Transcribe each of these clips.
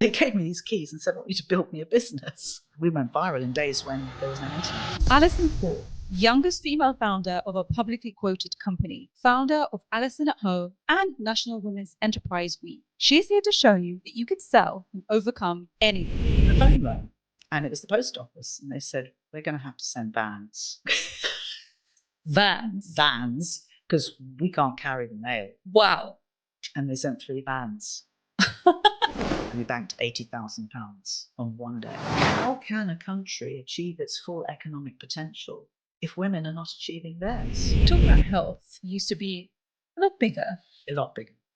They gave me these keys and said, I want you to build me a business. We went viral in days when there was no internet. Alison Cork, youngest female founder of a publicly quoted company, founder of Alison at Home and National Women's Enterprise Week. She's here to show you that you can sell and overcome anything. The phone rang, and it was the post office, and they said, we're going to have to send vans. Vans, because we can't carry the mail. Wow. And they sent 3 vans. And we banked £80,000 on one day. How can a country achieve its full economic potential if women are not achieving theirs? Talk about health. You used to be a lot bigger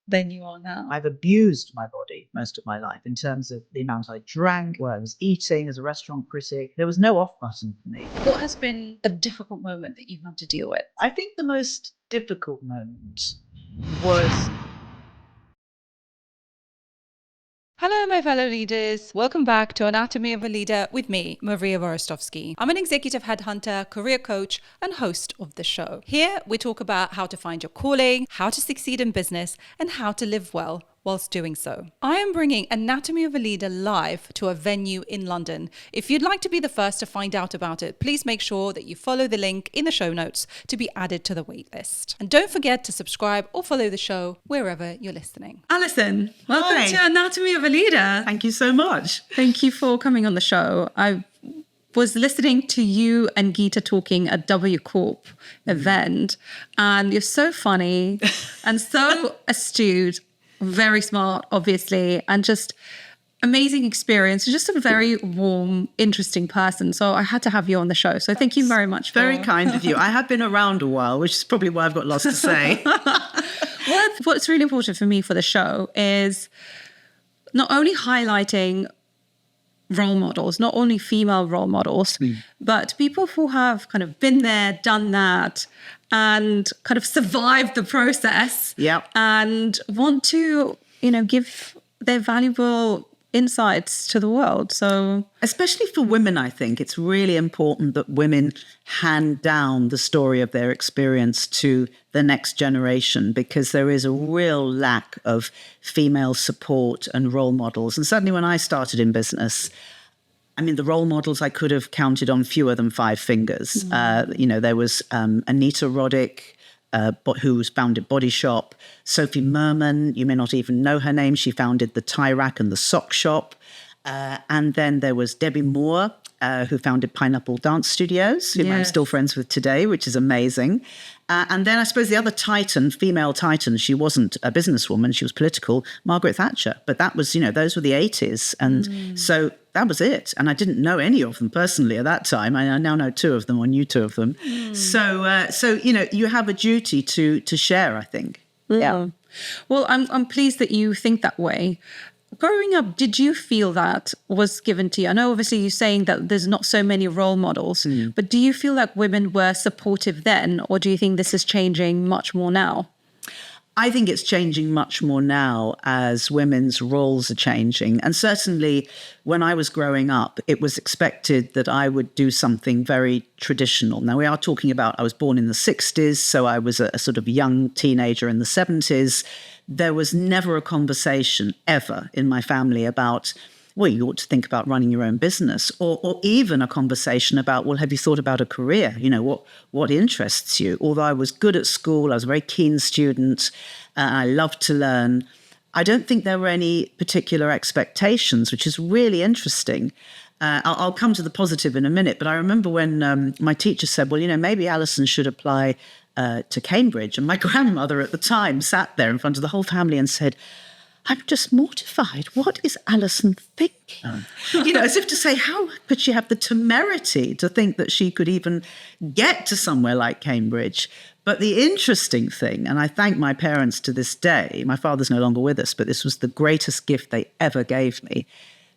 than you are now. I've abused my body most of my life in terms of the amount I drank, what I was eating as a restaurant critic. There was no off button for me. What has been a difficult moment that you've had to deal with? I think the most difficult moment was... Hello, my fellow leaders. Welcome back to Anatomy of a Leader with me, Maria Vorostovsky. I'm an executive headhunter, career coach, and host of the show. Here, we talk about how to find your calling, how to succeed in business, and how to live well whilst doing so. I am bringing Anatomy of a Leader live to a venue in London. If you'd like to be the first to find out about it, please make sure that you follow the link in the show notes to be added to the waitlist. And don't forget to subscribe or follow the show wherever you're listening. Alison, welcome Hi. to Anatomy of a Leader. Thank you so much. Thank you for coming on the show. I was listening to you and Geeta talking at W Corp event, and you're so funny and so astute, very smart, obviously, and just amazing experience. Just a very warm, interesting person. So I had to have you on the show. So thank you very much. Very kind of you. I have been around a while, which is probably why I've got lots to say. What's really important for me for the show is not only highlighting role models, not only female role models, but people who have kind of been there, done that, and kind of survived the process. Yep. And want to, give their valuable insights to the world. So Especially for women, I think it's really important that women hand down the story of their experience to the next generation, because there is a real lack of female support and role models. And certainly when I started in business, the role models I could have counted on fewer than 5 fingers. There was Anita Roddick, who's founded Body Shop. Sophie Merman, you may not even know her name. She founded the Tie Rack and the Sock Shop. And then there was Debbie Moore, who founded Pineapple Dance Studios, whom I'm still friends with today, which is amazing. And then I suppose the other titan, female titan, she wasn't a businesswoman, she was political, Margaret Thatcher. But that was, those were the 80s. And so that was it. And I didn't know any of them personally at that time. I now know 2 of them, or knew 2 of them. So you have a duty to share, I think. yeah. Well, I'm pleased that you think that way. Growing up, did you feel that was given to you? I know obviously you're saying that there's not so many role models, but do you feel like women were supportive then, or do you think this is changing much more now? I think it's changing much more now as women's roles are changing. And certainly when I was growing up, it was expected that I would do something very traditional. Now, we are talking about, I was born in the 60s, so I was a sort of young teenager in the 70s. There was never a conversation ever in my family about, well, you ought to think about running your own business, or even a conversation about, well, have you thought about a career? What interests you? Although I was good at school, I was a very keen student, I loved to learn. I don't think there were any particular expectations, which is really interesting. I'll come to the positive in a minute, but I remember when my teacher said, well, maybe Alison should apply to Cambridge. And my grandmother at the time sat there in front of the whole family and said, I'm just mortified. What is Alison thinking? As if to say, how could she have the temerity to think that she could even get to somewhere like Cambridge? But the interesting thing, and I thank my parents to this day, my father's no longer with us, but this was the greatest gift they ever gave me.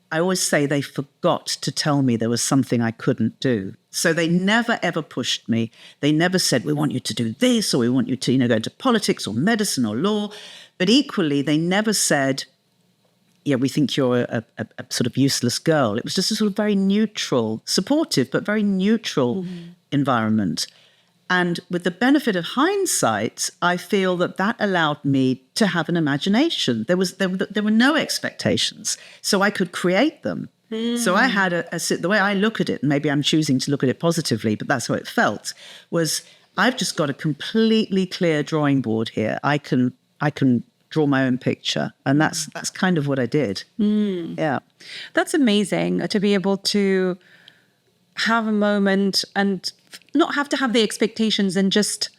I always say they forgot to tell me there was something I couldn't do. So they never, ever pushed me. They never said, we want you to do this, or we want you to, go into politics or medicine or law. But equally, they never said, we think you're a sort of useless girl. It was just a sort of very neutral, supportive, but very neutral environment. And with the benefit of hindsight, I feel that allowed me to have an imagination. There were no expectations, so I could create them. So I had the way I look at it, and maybe I'm choosing to look at it positively, but that's how it felt, was I've just got a completely clear drawing board here. I can draw my own picture, and that's kind of what I did. Yeah. That's amazing to be able to have a moment and not have to have the expectations and just,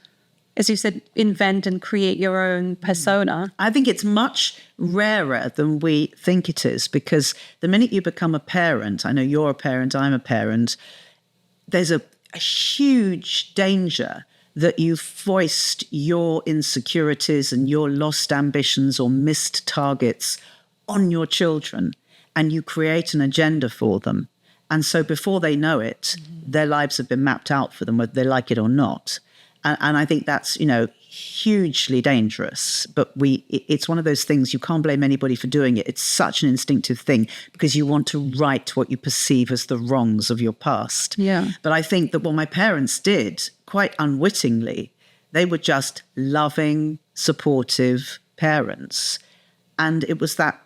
as you said, invent and create your own persona. I think it's much rarer than we think it is, because the minute you become a parent, I know you're a parent, I'm a parent, there's a huge danger that you foist your insecurities and your lost ambitions or missed targets on your children, and you create an agenda for them. And so before they know it, their lives have been mapped out for them, whether they like it or not. And I think that's, hugely dangerous. But it's one of those things, you can't blame anybody for doing it. It's such an instinctive thing, because you want to right what you perceive as the wrongs of your past. Yeah. But I think that what my parents did, quite unwittingly, they were just loving, supportive parents. And it was that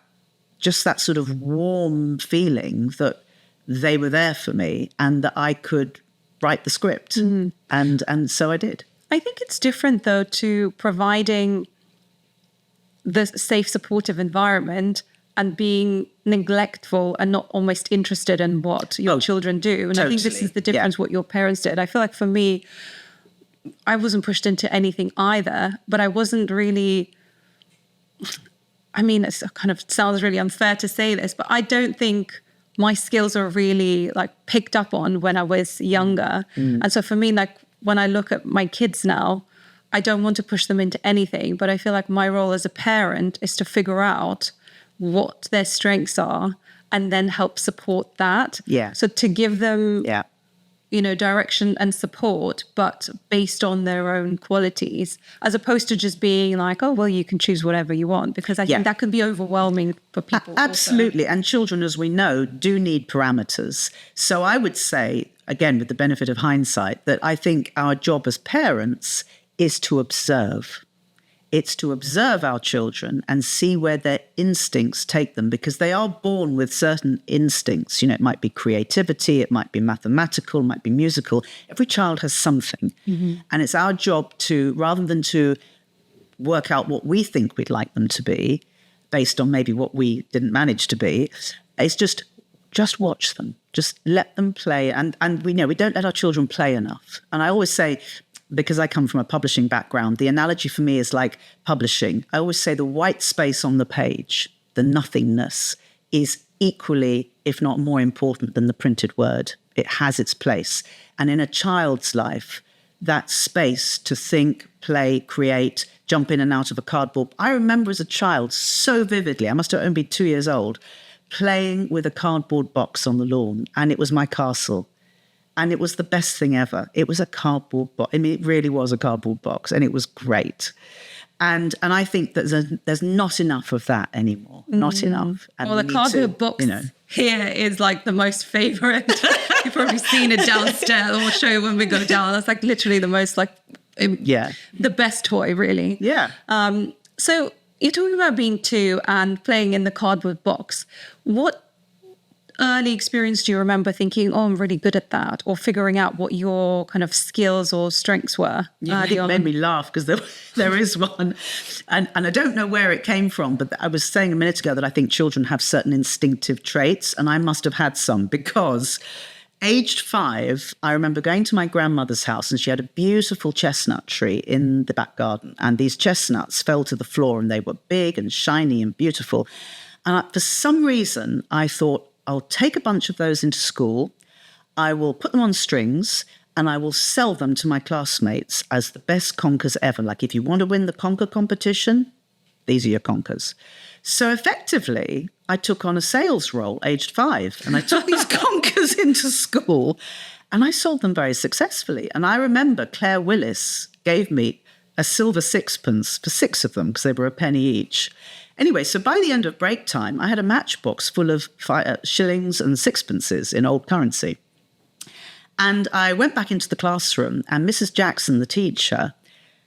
sort of warm feeling that they were there for me and that I could write the script. And so I did. I think it's different, though, to providing the safe, supportive environment and being neglectful and not almost interested in what your children do. And totally. I think this is the difference, what your parents did. I feel like for me, I wasn't pushed into anything either, but I wasn't really... I mean, it kind of sounds really unfair to say this, but I don't think my skills are really picked up on when I was younger. And so for me, when I look at my kids now, I don't want to push them into anything, but I feel like my role as a parent is to figure out what their strengths are and then help support that. Yeah. So to give them, direction and support, but based on their own qualities, as opposed to just being like, oh, well, you can choose whatever you want, because I think that can be overwhelming for people. Absolutely. Also. And children, as we know, do need parameters. So I would say, again, with the benefit of hindsight, that I think our job as parents is to observe. It's to observe our children and see where their instincts take them, because they are born with certain instincts. It might be creativity, it might be mathematical, it might be musical. Every child has something. And it's our job to, rather than to work out what we think we'd like them to be, based on maybe what we didn't manage to be, it's just watch them. Just let them play. And we know we don't let our children play enough. And I always say, because I come from a publishing background, the analogy for me is like publishing. I always say the white space on the page, the nothingness, is equally, if not more important than the printed word. It has its place. And in a child's life, that space to think, play, create, jump in and out of a cardboard. I remember as a child so vividly, I must have only been 2 years old, playing with a cardboard box on the lawn, and it was my castle. And it was the best thing ever. It was a cardboard box. I mean, it really was a cardboard box, and it was great. And I think that there's not enough of that anymore. Not enough. And well, the cardboard box here is the most favourite. You've probably seen it downstairs. I'll show you when we go down. That's literally the most the best toy, really. Yeah. So you're talking about being 2 and playing in the cardboard box. What early experience do you remember thinking, oh, I'm really good at that, or figuring out what your kind of skills or strengths were? It made me laugh, because there is one. And I don't know where it came from, but I was saying a minute ago that I think children have certain instinctive traits, and I must have had some, because aged 5, I remember going to my grandmother's house, and she had a beautiful chestnut tree in the back garden, and these chestnuts fell to the floor, and they were big and shiny and beautiful. And for some reason, I thought, I'll take a bunch of those into school, I will put them on strings, and I will sell them to my classmates as the best conkers ever. If you want to win the conker competition, these are your conkers. So effectively, I took on a sales role aged 5, and I took these conkers into school, and I sold them very successfully. And I remember Claire Willis gave me a silver sixpence for 6 of them, because they were a penny each. Anyway, so by the end of break time, I had a matchbox full of shillings and sixpences in old currency. And I went back into the classroom, and Mrs. Jackson, the teacher,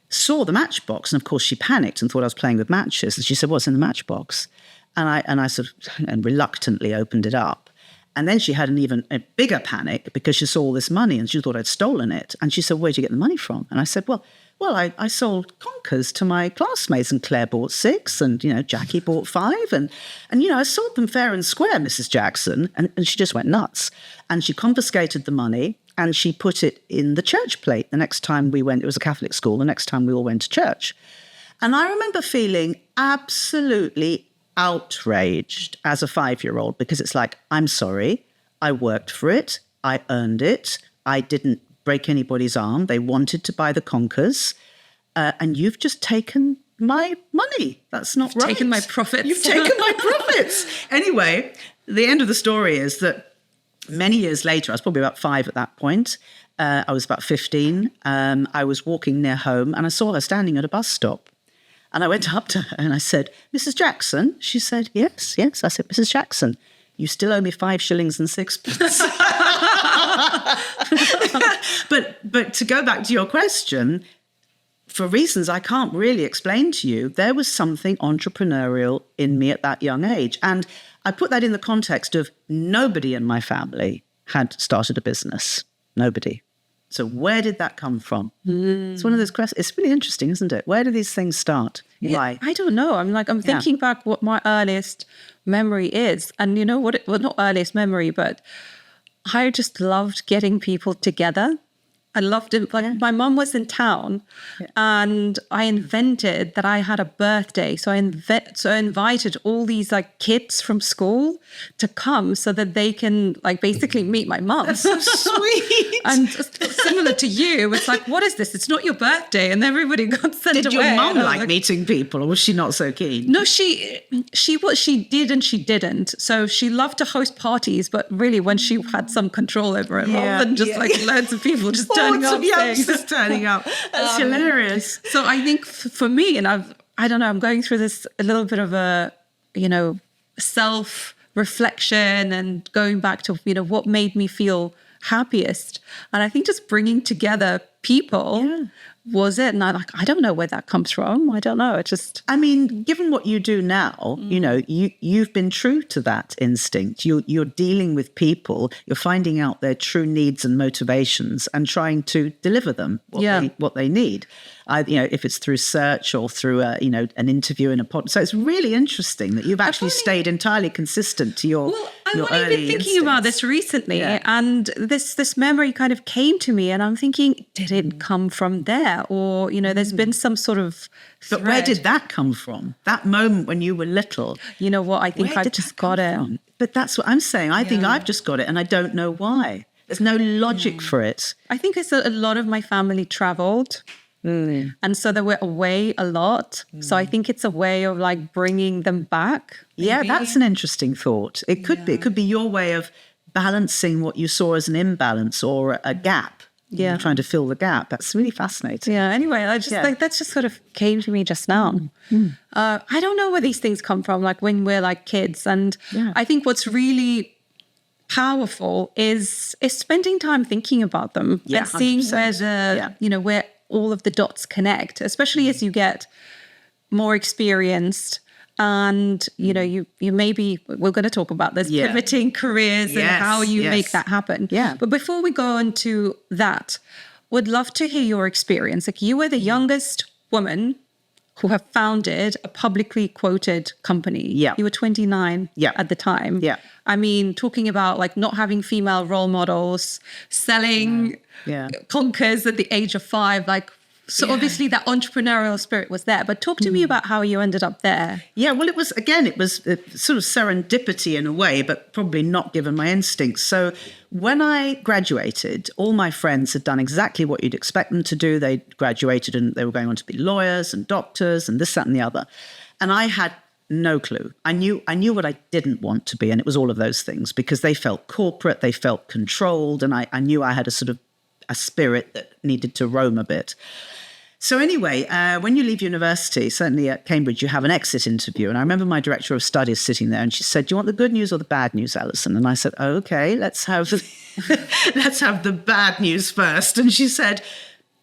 saw the matchbox. And of course, she panicked and thought I was playing with matches. And she said, "What's in the matchbox?" And I sort of reluctantly opened it up. And then she had an even a bigger panic because she saw all this money and she thought I'd stolen it. And she said, "Where'd you get the money from?" And I said, well, I sold conkers to my classmates, and Claire bought 6 and, Jackie bought 5. And I sold them fair and square, Mrs. Jackson. And she just went nuts. And she confiscated the money and she put it in the church plate the next time we went. It was a Catholic school. The next time we all went to church. And I remember feeling absolutely outraged as a 5-year-old, because it's like, I'm sorry, I worked for it, I earned it, I didn't break anybody's arm, they wanted to buy the conkers, and you've just taken my money. That's not right. Taken my profits. You've taken my profits. Anyway, the end of the story is that many years later, I was probably about 5 at that point, I was about 15, I was walking near home and I saw her standing at a bus stop. And I went up to her and I said, "Mrs. Jackson?" She said, yes. I said, "Mrs. Jackson, you still owe me 5 shillings and 6pence. But to go back to your question, for reasons I can't really explain to you, there was something entrepreneurial in me at that young age. And I put that in the context of nobody in my family had started a business. Nobody. So where did that come from? It's one of those questions. It's really interesting, isn't it? Where do these things start? Why? I don't know. I'm thinking back what my earliest memory is. And you know what? Well, not earliest memory, but I just loved getting people together. I loved it. Like my mum was in town and I invented that I had a birthday. So I invited all these like kids from school to come so that they can like basically meet my mum. That's so sweet. And just similar to you, it's like, what is this? It's not your birthday. And everybody got sent away. Did your mum like meeting people, or was she not so keen? No, she did and she didn't. So she loved to host parties, but really when she had some control over it, rather than just like loads of people just turning up. Youngsters turning up. That's hilarious. So I think for me, and I don't know, I'm going through this a little bit of a, self-reflection and going back to, what made me feel happiest. And I think just bringing together people was it. And I don't know where that comes from. I don't know. It just... I mean, given what you do now, you've been true to that instinct. You're dealing with people. You're finding out their true needs and motivations and trying to deliver them what they need. If it's through search or through an interview in a pod. So it's really interesting that you've actually stayed entirely consistent to your I've early only been thinking about this recently, and this memory kind of came to me, and I'm thinking, did it come from there, or there's been some sort of thread. But where did that come from? That moment when you were little. You know what? I think I've just got it. From? But that's what I'm saying. I think I've just got it, and I don't know why. There's no logic for it. I think it's a lot of my family traveled. And so they were away a lot. So I think it's a way of like bringing them back. Maybe. Yeah, that's an interesting thought. It could be. It could be your way of balancing what you saw as an imbalance or a gap. Yeah, trying to fill the gap. That's really fascinating. Yeah. Anyway, I just like that just sort of came to me just now. I don't know where these things come from. Like when we're like kids, and I think what's really powerful is spending time thinking about them and seeing 100%. Where where all of the dots connect, especially as you get more experienced. And, you maybe, we're going to talk about this, pivoting careers and how you make that happen. Yeah. But before we go into that, would love to hear your experience. Like you were the youngest woman who have founded a publicly quoted company. Yeah. You were 29 at the time. Yeah. I mean, talking about like not having female role models, selling conkers at the age of 5, like, so obviously that entrepreneurial spirit was there. But talk to me about how you ended up there. Yeah, well, it was sort of serendipity in a way, but probably not given my instincts. So when I graduated, all my friends had done exactly what you'd expect them to do. They graduated and they were going on to be lawyers and doctors and this, that, and the other. And I had no clue. I knew what I didn't want to be, and it was all of those things because they felt corporate, they felt controlled, and I knew I had a sort of a spirit that needed to roam a bit. So anyway, when you leave university, certainly at Cambridge, you have an exit interview. And I remember my director of studies sitting there and she said, do you want the good news or the bad news, Alison? And I said, okay, let's have the bad news first. And she said,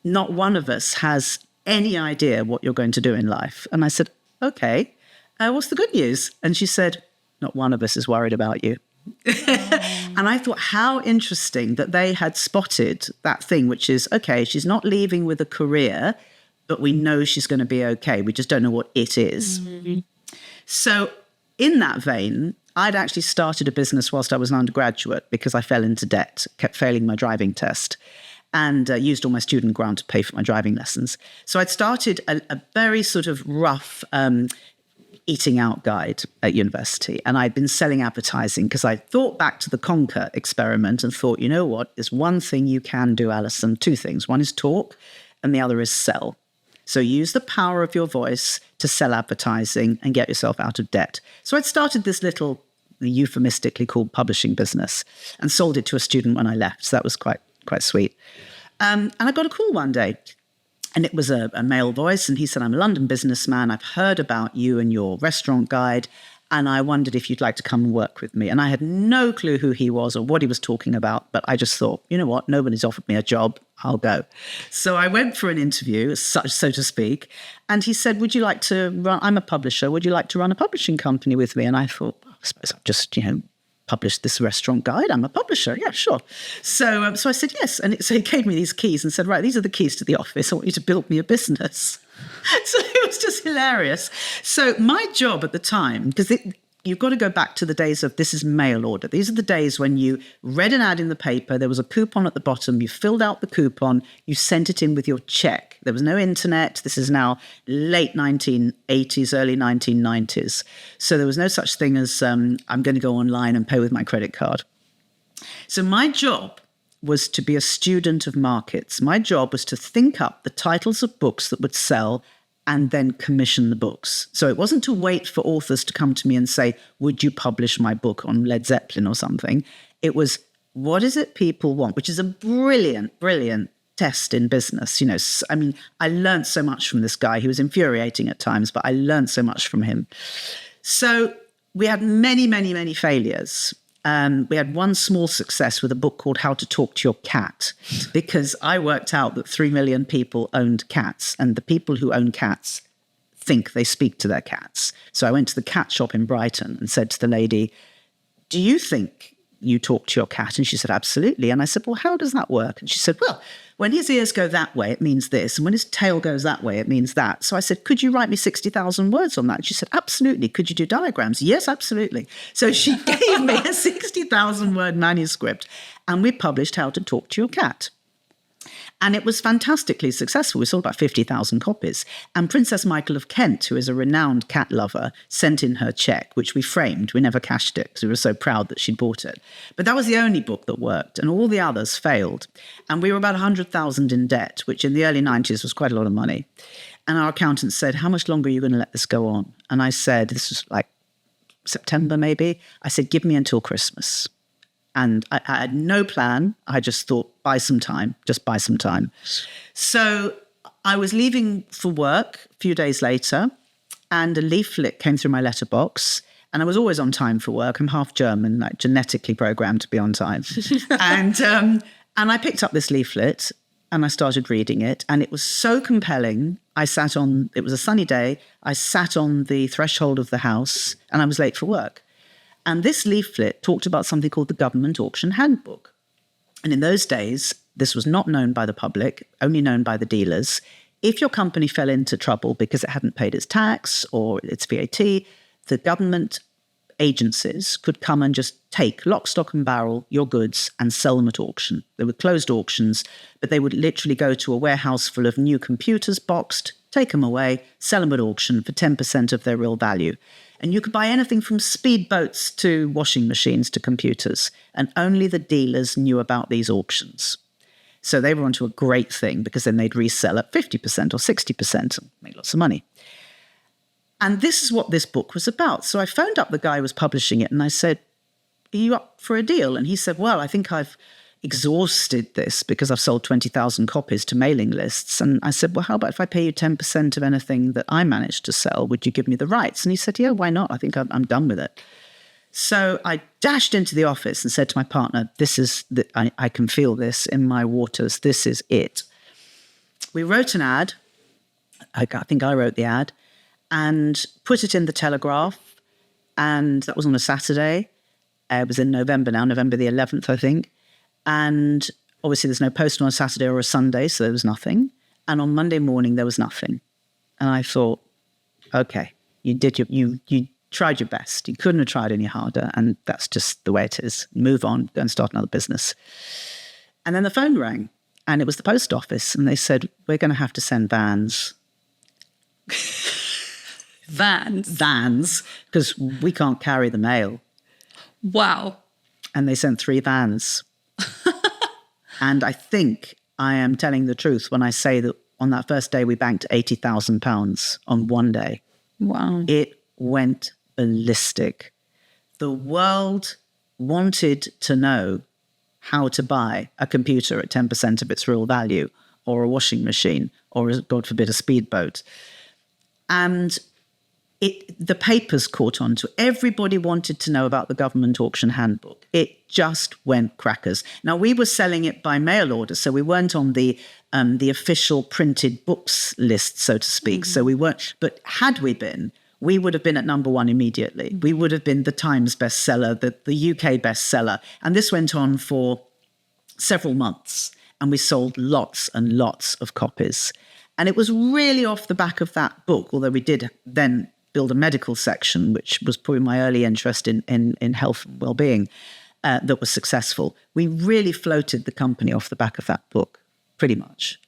not one of us has any idea what you're going to do in life. And I said, okay, what's the good news? And she said, not one of us is worried about you. And I thought, how interesting that they had spotted that thing, which is, okay, she's not leaving with a career, but we know she's going to be okay. We just don't know what it is. Mm-hmm. So in that vein, I'd actually started a business whilst I was an undergraduate because I fell into debt, kept failing my driving test, and used all my student grant to pay for my driving lessons. So I'd started a very sort of rough eating out guide at university. And I'd been selling advertising because I thought back to the Conquer experiment and thought, you know what, there's one thing you can do, Alison, two things. One is talk and the other is sell. So use the power of your voice to sell advertising and get yourself out of debt. So I'd started this little euphemistically called publishing business and sold it to a student when I left. So that was quite sweet. And I got a call one day. And it was a male voice, and he said, I'm a London businessman. I've heard about you and your restaurant guide, and I wondered if you'd like to come and work with me. And I had no clue who he was or what he was talking about, but I just thought, you know what, nobody's offered me a job, I'll go. So I went for an interview, so to speak, and he said, would you like to run, I'm a publisher, would you like to run a publishing company with me? And I thought, I suppose I'll just, published this restaurant guide. I'm a publisher. Yeah, sure. So I said yes. And so he gave me these keys and said, right, these are the keys to the office. I want you to build me a business. So it was just hilarious. So my job at the time, because you've got to go back to the days of this is mail order. These are the days when you read an ad in the paper, there was a coupon at the bottom, you filled out the coupon, you sent it in with your check. There was no internet. This is now late 1980s, early 1990s. So there was no such thing as I'm going to go online and pay with my credit card. So my job was to be a student of markets. My job was to think up the titles of books that would sell and then commission the books. So it wasn't to wait for authors to come to me and say, would you publish my book on Led Zeppelin or something? It was, what is it people want? Which is a brilliant, brilliant test in business. I mean, I learned so much from this guy. He was infuriating at times, but I learned so much from him. So we had many, many, many failures. We had one small success with a book called How to Talk to Your Cat, because I worked out that 3 million people owned cats, and the people who own cats think they speak to their cats. So I went to the cat shop in Brighton and said to the lady, do you think you talk to your cat? And she said, absolutely. And I said, well, how does that work? And she said, well, when his ears go that way, it means this. And when his tail goes that way, it means that. So I said, could you write me 60,000 words on that? And she said, absolutely. Could you do diagrams? Yes, absolutely. So she gave me a 60,000 word manuscript and we published How to Talk to Your Cat. And it was fantastically successful. We sold about 50,000 copies. And Princess Michael of Kent, who is a renowned cat lover, sent in her check, which we framed. We never cashed it because we were so proud that she'd bought it. But that was the only book that worked, and all the others failed. And we were about 100,000 in debt, which in the early 90s was quite a lot of money. And our accountant said, how much longer are you going to let this go on? And I said, this was like September maybe. I said, give me until Christmas. And I had no plan. I just thought, buy some time, just buy some time. So I was leaving for work a few days later, and a leaflet came through my letterbox. And I was always on time for work. I'm half German, like genetically programmed to be on time. And I picked up this leaflet and I started reading it. And it was so compelling. It was a sunny day. I sat on the threshold of the house and I was late for work. And this leaflet talked about something called the Government Auction Handbook. And in those days, this was not known by the public, only known by the dealers. If your company fell into trouble because it hadn't paid its tax or its VAT, the government agencies could come and just take lock, stock and barrel your goods and sell them at auction. They were closed auctions, but they would literally go to a warehouse full of new computers boxed, take them away, sell them at auction for 10% of their real value. And you could buy anything from speedboats to washing machines to computers. And only the dealers knew about these auctions. So they were onto a great thing because then they'd resell at 50% or 60% and make lots of money. And this is what this book was about. So I phoned up the guy who was publishing it and I said, are you up for a deal? And he said, well, I think I've exhausted this because I've sold 20,000 copies to mailing lists. And I said, well, how about if I pay you 10% of anything that I managed to sell? Would you give me the rights? And he said, yeah, why not? I think I'm done with it. So I dashed into the office and said to my partner, I can feel this in my waters. This is it. We wrote an ad. I think I wrote the ad and put it in the Telegraph. And that was on a Saturday. It was in November now, November the 11th, I think. And obviously there's no post on a Saturday or a Sunday, so there was nothing. And on Monday morning, there was nothing. And I thought, okay, you tried your best. You couldn't have tried any harder. And that's just the way it is. Move on, go and start another business. And then the phone rang, and it was the post office. And they said, we're going to have to send vans. Vans, because we can't carry the mail. Wow. And they sent 3 vans. And I think I am telling the truth when I say that on that first day, we banked £80,000 on one day. Wow. It went ballistic. The world wanted to know how to buy a computer at 10% of its real value, or a washing machine, or, God forbid, a speedboat. And the papers caught on to. Everybody wanted to know about the government auction handbook. It just went crackers. Now, we were selling it by mail order, so we weren't on the official printed books list, so to speak. Mm-hmm. So we weren't. But had we been, we would have been at number 1 immediately. We would have been the Times bestseller, the UK bestseller. And this went on for several months, and we sold lots and lots of copies. And it was really off the back of that book, although we did then build a medical section, which was probably my early interest in health and well-being, that was successful. We really floated the company off the back of that book, pretty much.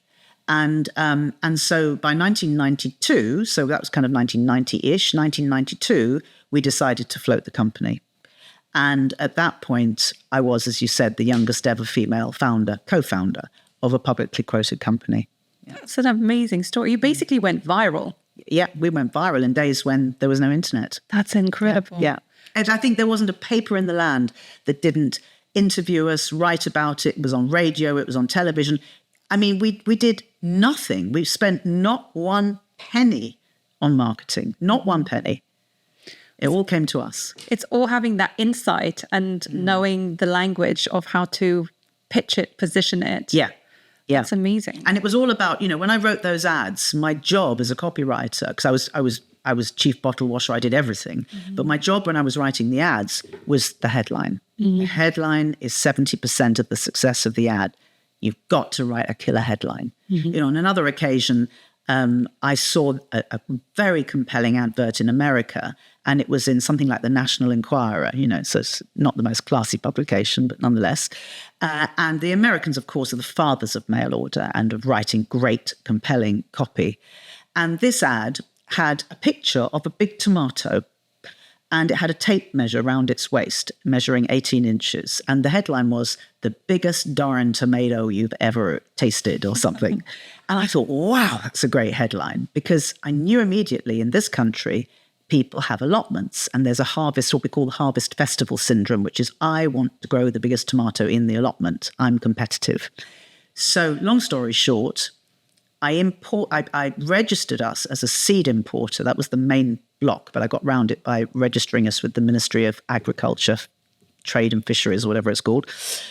And so by 1992, so that was kind of 1990-ish, 1992, we decided to float the company. And at that point, I was, as you said, the youngest ever female co-founder of a publicly quoted company. That's an amazing story. You basically went viral. Yeah, we went viral in days when there was no internet. That's incredible. Yeah. And I think there wasn't a paper in the land that didn't interview us, write about it. It was on radio, it was on television. I mean, we did nothing. We spent not one penny on marketing, not one penny. It all came to us. It's all having that insight and knowing the language of how to pitch it, position it. Yeah. Yeah. It's amazing. And it was all about, when I wrote those ads, my job as a copywriter, because I was chief bottle washer, I did everything. Mm-hmm. But my job when I was writing the ads was the headline. Mm-hmm. The headline is 70% of the success of the ad. You've got to write a killer headline. Mm-hmm. On another occasion, I saw a very compelling advert in America, and it was in something like the National Enquirer, so it's not the most classy publication, but nonetheless. And the Americans, of course, are the fathers of mail order and of writing great, compelling copy. And this ad had a picture of a big tomato, and it had a tape measure around its waist, measuring 18 inches. And the headline was, "The biggest darn tomato you've ever tasted," or something. And I thought, wow, that's a great headline, because I knew immediately in this country, people have allotments, and there's a harvest, what we call the harvest festival syndrome, which is, I want to grow the biggest tomato in the allotment. I'm competitive. So long story short, I registered us as a seed importer. That was the main block, but I got round it by registering us with the Ministry of Agriculture, Trade and Fisheries, or whatever it's called,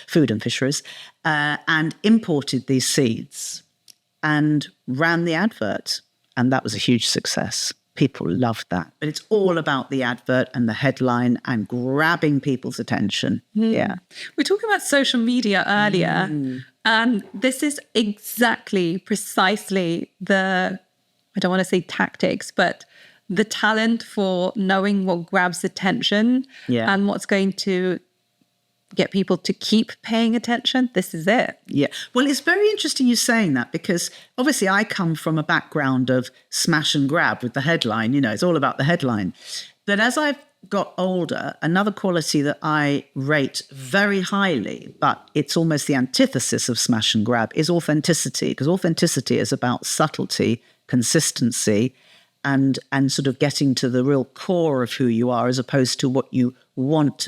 Food and Fisheries, and imported these seeds and ran the advert. And that was a huge success. People loved that. But it's all about the advert and the headline and grabbing people's attention. Mm. Yeah. We were talking about social media earlier, and this is precisely I don't want to say tactics, but the talent for knowing what grabs attention and what's going to get people to keep paying attention. This is it. Yeah. Well, it's very interesting you saying that, because obviously I come from a background of smash and grab with the headline. It's all about the headline. But as I've got older, another quality that I rate very highly, but it's almost the antithesis of smash and grab, is authenticity, because authenticity is about subtlety, consistency, and sort of getting to the real core of who you are, as opposed to what you want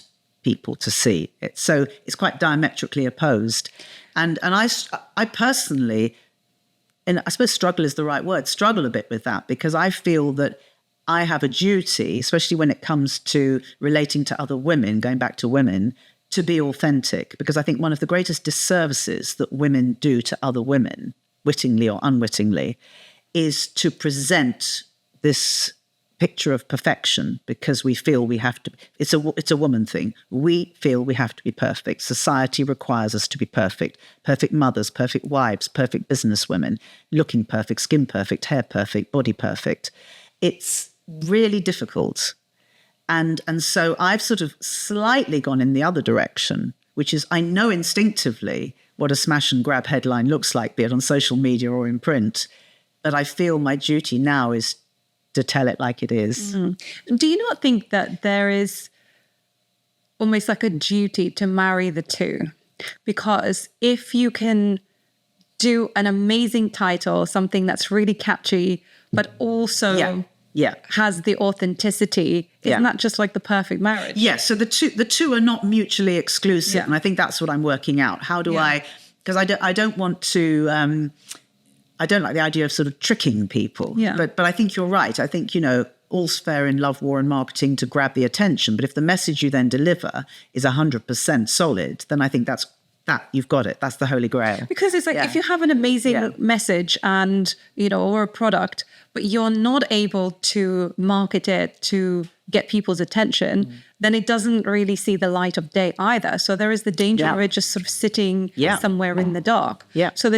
people to see it. So it's quite diametrically opposed. And I personally, and I suppose struggle is the right word, struggle a bit with that, because I feel that I have a duty, especially when it comes to relating to other women, going back to women, to be authentic. Because I think one of the greatest disservices that women do to other women, wittingly or unwittingly, is to present this picture of perfection because we feel we have to. It's a woman thing. We feel we have to be perfect. Society requires us to be perfect. Perfect mothers, perfect wives, perfect businesswomen, looking perfect, skin perfect, hair perfect, body perfect. It's really difficult. And so I've sort of slightly gone in the other direction, which is I know instinctively what a smash and grab headline looks like, be it on social media or in print. But I feel my duty now is to tell it like it is. Do you not think that there is almost like a duty to marry the two? Because if you can do an amazing title, something that's really catchy, but also has the authenticity, isn't that just like the perfect marriage? Yeah, so the two are not mutually exclusive. And I think that's what I'm working out. How do I, because I don't want to... I don't like the idea of sort of tricking people. Yeah. But I think you're right. I think, all's fair in love, war and marketing to grab the attention. But if the message you then deliver is 100% solid, then I think that you've got it. That's the holy grail. Because it's like if you have an amazing message and, or a product, but you're not able to market it to get people's attention, then it doesn't really see the light of day either. So there is the danger of it just sort of sitting somewhere in the dark. Yeah. So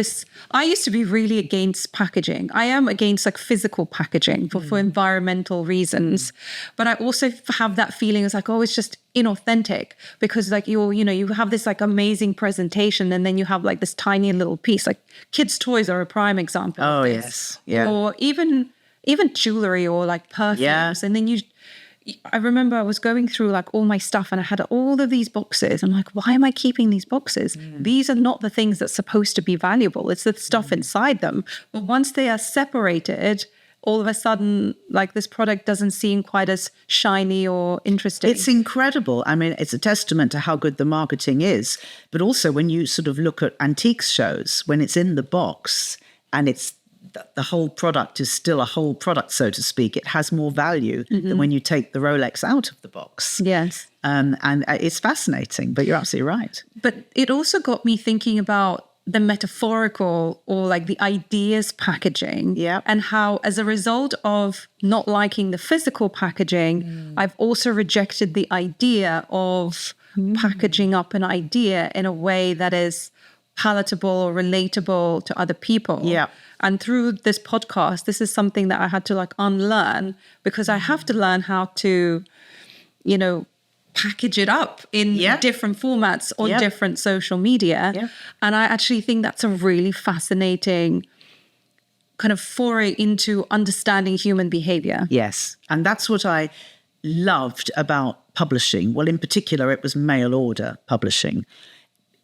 I used to be really against packaging. I am against like physical packaging for environmental reasons. But I also have that feeling it's like, it's just inauthentic because like you have this like amazing presentation and then you have like this tiny little piece. Like kids' toys are a prime example of this. Yes. Yeah. Or even jewelry or like perfumes. Yeah. And then I remember I was going through like all my stuff and I had all of these boxes. I'm like, why am I keeping these boxes? These are not the things that's supposed to be valuable. It's the stuff inside them. But once they are separated, all of a sudden, like this product doesn't seem quite as shiny or interesting. It's incredible. I mean, it's a testament to how good the marketing is. But also when you sort of look at antiques shows, when it's in the box and it's the whole product is still a whole product, so to speak. It has more value than when you take the Rolex out of the box. Yes. And it's fascinating, but you're absolutely right. But it also got me thinking about the metaphorical or like the ideas packaging and how as a result of not liking the physical packaging, I've also rejected the idea of packaging up an idea in a way that is palatable or relatable to other people. Yeah. And through this podcast, this is something that I had to like unlearn because I have to learn how to, package it up in different formats on different social media. Yeah. And I actually think that's a really fascinating kind of foray into understanding human behavior. Yes. And that's what I loved about publishing. Well, in particular, it was mail order publishing.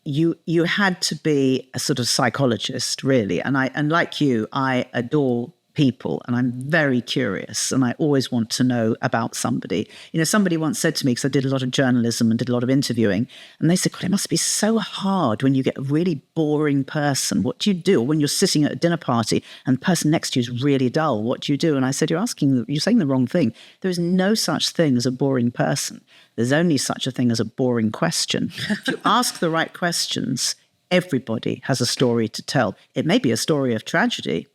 You had to be a sort of psychologist, really. And like you, I adore people and I'm very curious and I always want to know about somebody. Somebody once said to me, because I did a lot of journalism and did a lot of interviewing, and they said, God, it must be so hard when you get a really boring person. What do you do? Or when you're sitting at a dinner party and the person next to you is really dull, what do you do? And I said, you're saying the wrong thing. There is no such thing as a boring person. There's only such a thing as a boring question. If you ask the right questions, everybody has a story to tell. It may be a story of tragedy,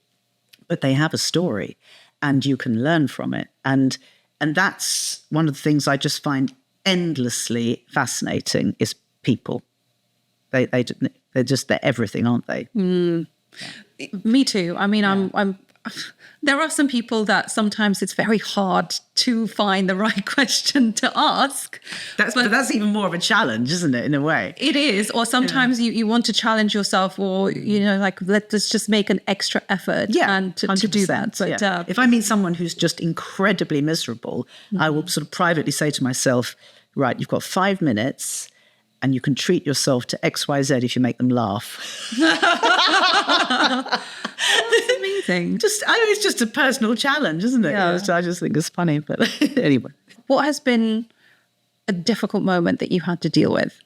but they have a story and you can learn from it. And that's one of the things I just find endlessly fascinating is people. They're everything, aren't they? Me too. I mean, I'm there are some people that sometimes it's very hard to find the right question to ask. But that's even more of a challenge, isn't it, in a way? It is. Or sometimes you want to challenge yourself or, like let's just make an extra effort and to do that. But if I meet someone who's just incredibly miserable, I will sort of privately say to myself, right, you've got 5 minutes and you can treat yourself to XYZ if you make them laugh. That's amazing. It's just a personal challenge, isn't it? Yeah. I just think it's funny, but anyway. What has been a difficult moment that you had to deal with?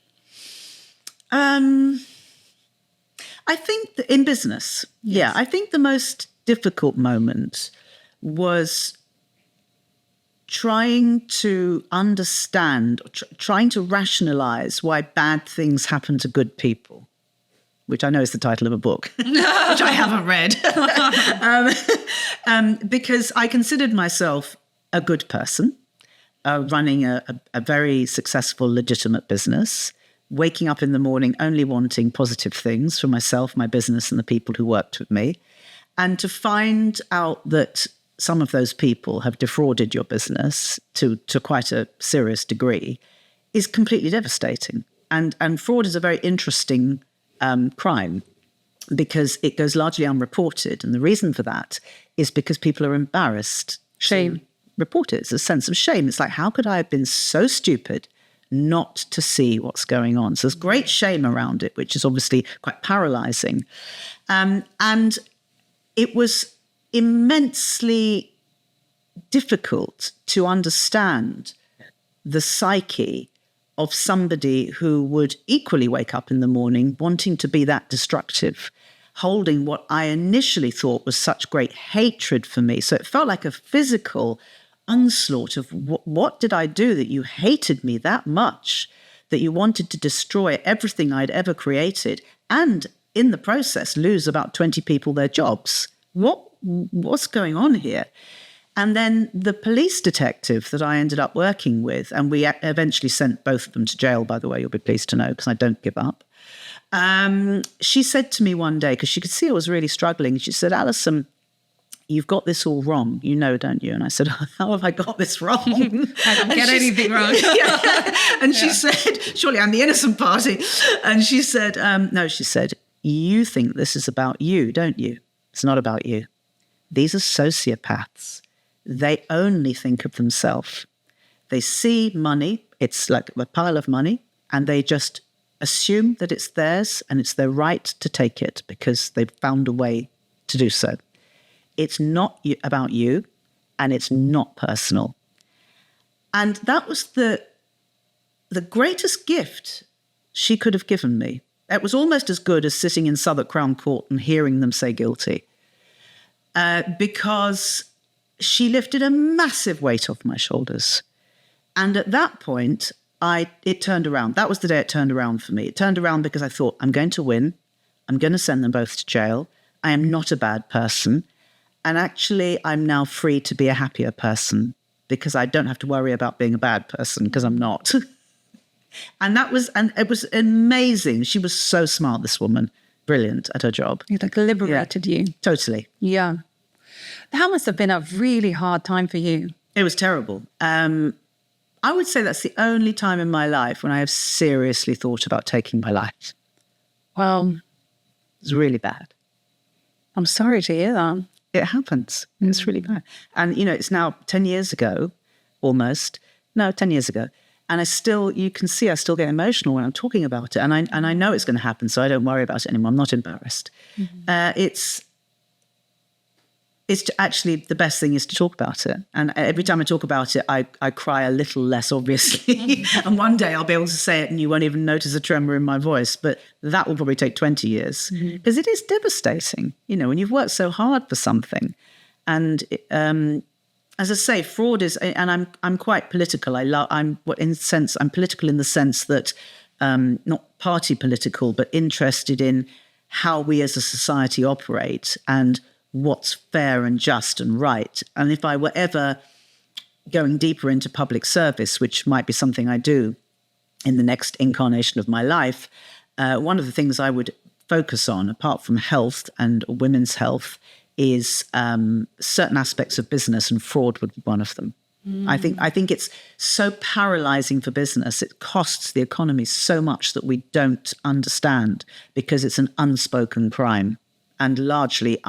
I think that in business, I think the most difficult moment was trying to understand, trying to rationalize why bad things happen to good people, which I know is the title of a book, which I haven't read, because I considered myself a good person, running a very successful, legitimate business, waking up in the morning only wanting positive things for myself, my business, and the people who worked with me. And to find out that some of those people have defrauded your business to quite a serious degree is completely devastating. And fraud is a very interesting crime because it goes largely unreported. And the reason for that is because people are embarrassed to report it. It's a sense of shame. It's like, how could I have been so stupid not to see what's going on? So there's great shame around it, which is obviously quite paralyzing. And it was immensely difficult to understand the psyche of somebody who would equally wake up in the morning wanting to be that destructive, holding what I initially thought was such great hatred for me. So it felt like a physical onslaught of what did I do that you hated me that much, that you wanted to destroy everything I'd ever created, and in the process lose about 20 people their jobs. What's going on here? And then the police detective that I ended up working with, and we eventually sent both of them to jail, by the way, you'll be pleased to know, because I don't give up. She said to me one day, because she could see I was really struggling, she said, "Alison, you've got this all wrong, you know, don't you?" And I said, "How have I got this wrong?" I don't get anything wrong. And she said, "Surely I'm the innocent party." And she said, "No," she said, "you think this is about you, don't you? It's not about you. These are sociopaths. They only think of themselves. They see money, it's like a pile of money, and they just assume that it's theirs and it's their right to take it because they've found a way to do so. It's not about you, and it's not personal." And that was the greatest gift she could have given me. It was almost as good as sitting in Southwark Crown Court and hearing them say guilty, because she lifted a massive weight off my shoulders. And at that point, it turned around. That was the day it turned around for me. It turned around because I thought, I'm going to win. I'm going to send them both to jail. I am not a bad person. And actually, I'm now free to be a happier person because I don't have to worry about being a bad person because I'm not. And it was amazing. She was so smart, this woman. Brilliant at her job. It like liberated you. Totally. Yeah. That must have been a really hard time for you. It was terrible. I would say that's the only time in my life when I have seriously thought about taking my life. Well, it was really bad. I'm sorry to hear that. It happens. It's really bad. And, it's now 10 years ago, almost. No, 10 years ago. And you can see I still get emotional when I'm talking about it. And I know it's going to happen, so I don't worry about it anymore. I'm not embarrassed. Mm-hmm. It's actually the best thing is to talk about it. And every time I talk about it, I cry a little less, obviously. And one day I'll be able to say it and you won't even notice a tremor in my voice. But that will probably take 20 years because it is devastating, when you've worked so hard for something. And as I say, fraud is, and I'm quite political. I'm political in the sense that not party political, but interested in how we as a society operate and what's fair and just and right. And if I were ever going deeper into public service, which might be something I do in the next incarnation of my life, one of the things I would focus on, apart from health and women's health, is certain aspects of business, and fraud would be one of them. I think it's so paralyzing for business. It costs the economy so much that we don't understand because it's an unspoken crime and largely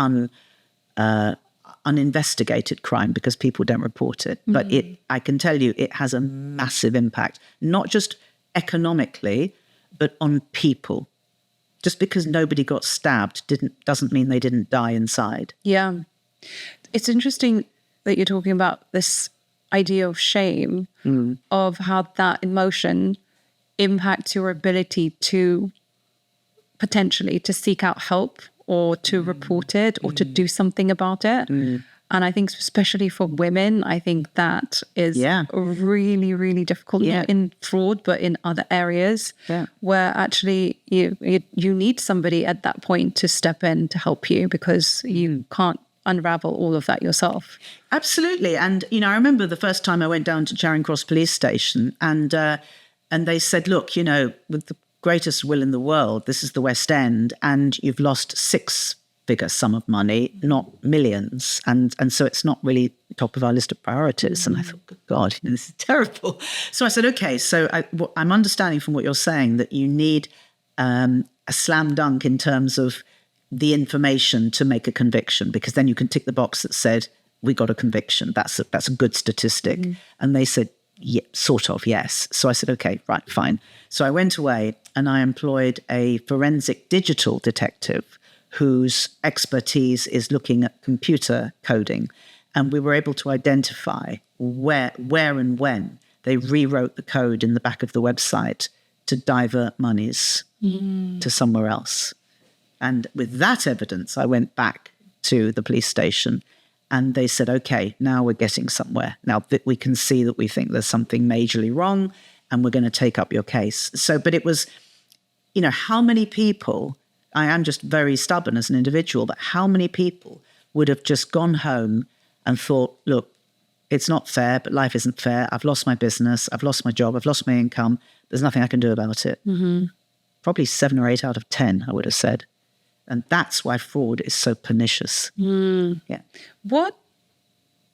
uninvestigated crime because people don't report it. But I can tell you, it has a massive impact, not just economically, but on people. Just because nobody got stabbed doesn't mean they didn't die inside. Yeah. It's interesting that you're talking about this idea of shame, of how that emotion impacts your ability to potentially to seek out help or to report it or to do something about it. And I think especially for women, I think that is really, really difficult, not in fraud, but in other areas where actually you need somebody at that point to step in to help you because you can't unravel all of that yourself. Absolutely. And, I remember the first time I went down to Charing Cross Police Station and they said, look, with the greatest will in the world, this is the West End and you've lost six-figure sum of money, not millions. And so it's not really top of our list of priorities. And I thought, good God, this is terrible. So I said, okay, so I'm understanding from what you're saying that you need a slam dunk in terms of the information to make a conviction, because then you can tick the box that said, we got a conviction. That's a good statistic. And they said, yeah, sort of, yes. So I said, okay, right, fine. So I went away and I employed a forensic digital detective whose expertise is looking at computer coding. And we were able to identify where and when they rewrote the code in the back of the website to divert monies to somewhere else. And with that evidence, I went back to the police station and they said, okay, now we're getting somewhere. Now that we can see that we think there's something majorly wrong and we're going to take up your case. So, but it was, how many people, I am just very stubborn as an individual, but how many people would have just gone home and thought, look, it's not fair, but life isn't fair. I've lost my business. I've lost my job. I've lost my income. There's nothing I can do about it. Probably 7 or 8 out of 10, I would have said. And that's why fraud is so pernicious. Yeah. What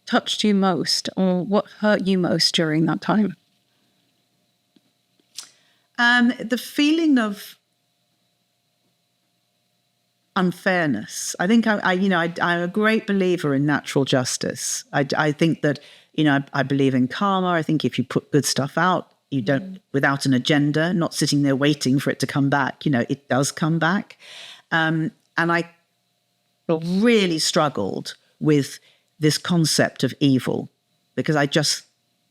touched you most or what hurt you most during that time? The feeling of unfairness. I think I'm a great believer in natural justice. I think that, I believe in karma. I think if you put good stuff out, you don't, without an agenda, not sitting there waiting for it to come back, it does come back. And I really struggled with this concept of evil because I just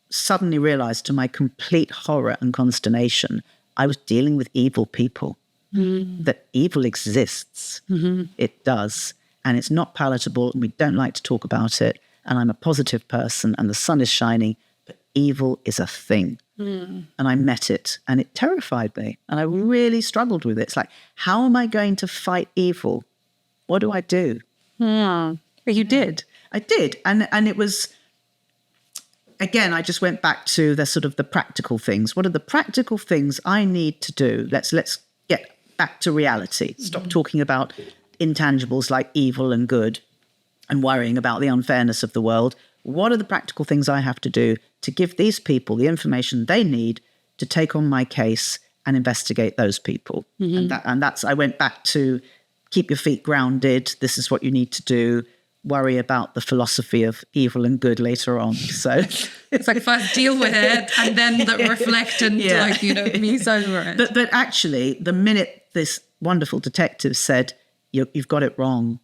suddenly realized, to my complete horror and consternation, I was dealing with evil people. That evil exists. It does. And it's not palatable and we don't like to talk about it. And I'm a positive person and the sun is shining, but evil is a thing. And I met it and it terrified me. And I really struggled with it. It's like, how am I going to fight evil? What do I do? But you did. I did. And it was, again, I just went back to the sort of the practical things. What are the practical things I need to do? Let's get back to reality. Stop talking about intangibles like evil and good and worrying about the unfairness of the world. What are the practical things I have to do to give these people the information they need to take on my case and investigate those people? And that's, I went back to keep your feet grounded. This is what you need to do. Worry about the philosophy of evil and good later on. So it's like first deal with it and then reflect and muse over it. But actually, the minute this wonderful detective said, you've got it wrong,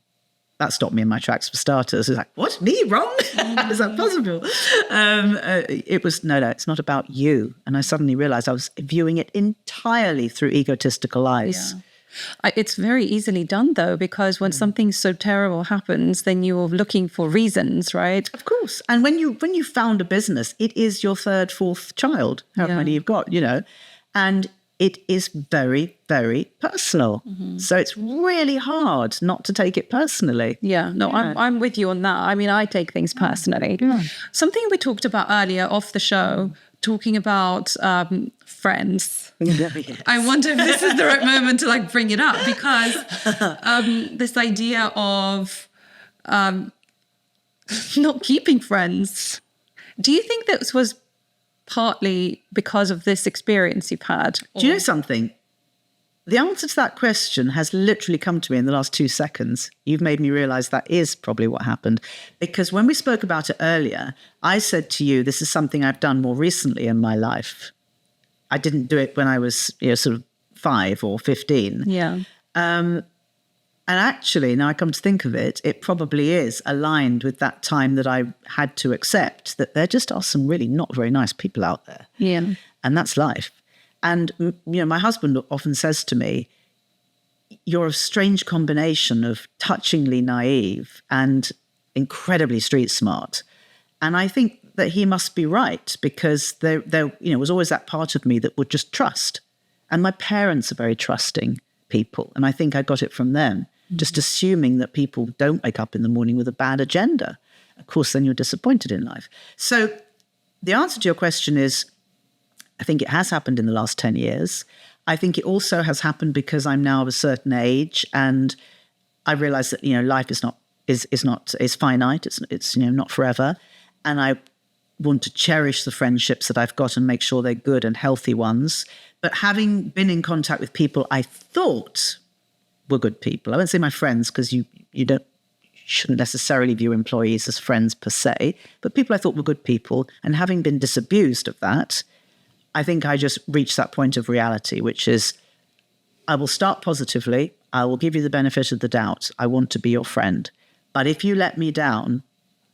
that stopped me in my tracks for starters. It was like, what? Me wrong? Is that possible? It was, no, it's not about you. And I suddenly realized I was viewing it entirely through egotistical eyes. Yeah. It's very easily done, though, because when something so terrible happens, then you're looking for reasons, right? Of course. And when you found a business, it is your third, fourth child, however many you've got, and it is very, very personal. So it's really hard not to take it personally. Yeah, no, I'm with you on that. I mean, I take things personally. Something we talked about earlier off the show, talking about friends. I wonder if this is the right moment to bring it up, because this idea of not keeping friends. Do you think this was partly because of this experience you've had? Do you know something? The answer to that question has literally come to me in the last 2 seconds. You've made me realize that is probably what happened. Because when we spoke about it earlier, I said to you, this is something I've done more recently in my life. I didn't do it when I was sort of 5 or 15. Yeah. And actually, now I come to think of it, it probably is aligned with that time that I had to accept that there just are some really not very nice people out there. Yeah. And that's life. And, my husband often says to me, you're a strange combination of touchingly naive and incredibly street smart. And I think that he must be right, because there was always that part of me that would just trust. And my parents are very trusting people. And I think I got it from them, just assuming that people don't wake up in the morning with a bad agenda. Of course, then you're disappointed in life. So the answer to your question is, I think it has happened in the last 10 years. I think it also has happened because I'm now of a certain age, and I realize that, life is finite. It's not forever. And I want to cherish the friendships that I've got and make sure they're good and healthy ones. But having been in contact with people I thought were good people, I won't say my friends, because you shouldn't necessarily view employees as friends per se, but people I thought were good people, and having been disabused of that, I think I just reached that point of reality, which is, I will start positively. I will give you the benefit of the doubt. I want to be your friend. But if you let me down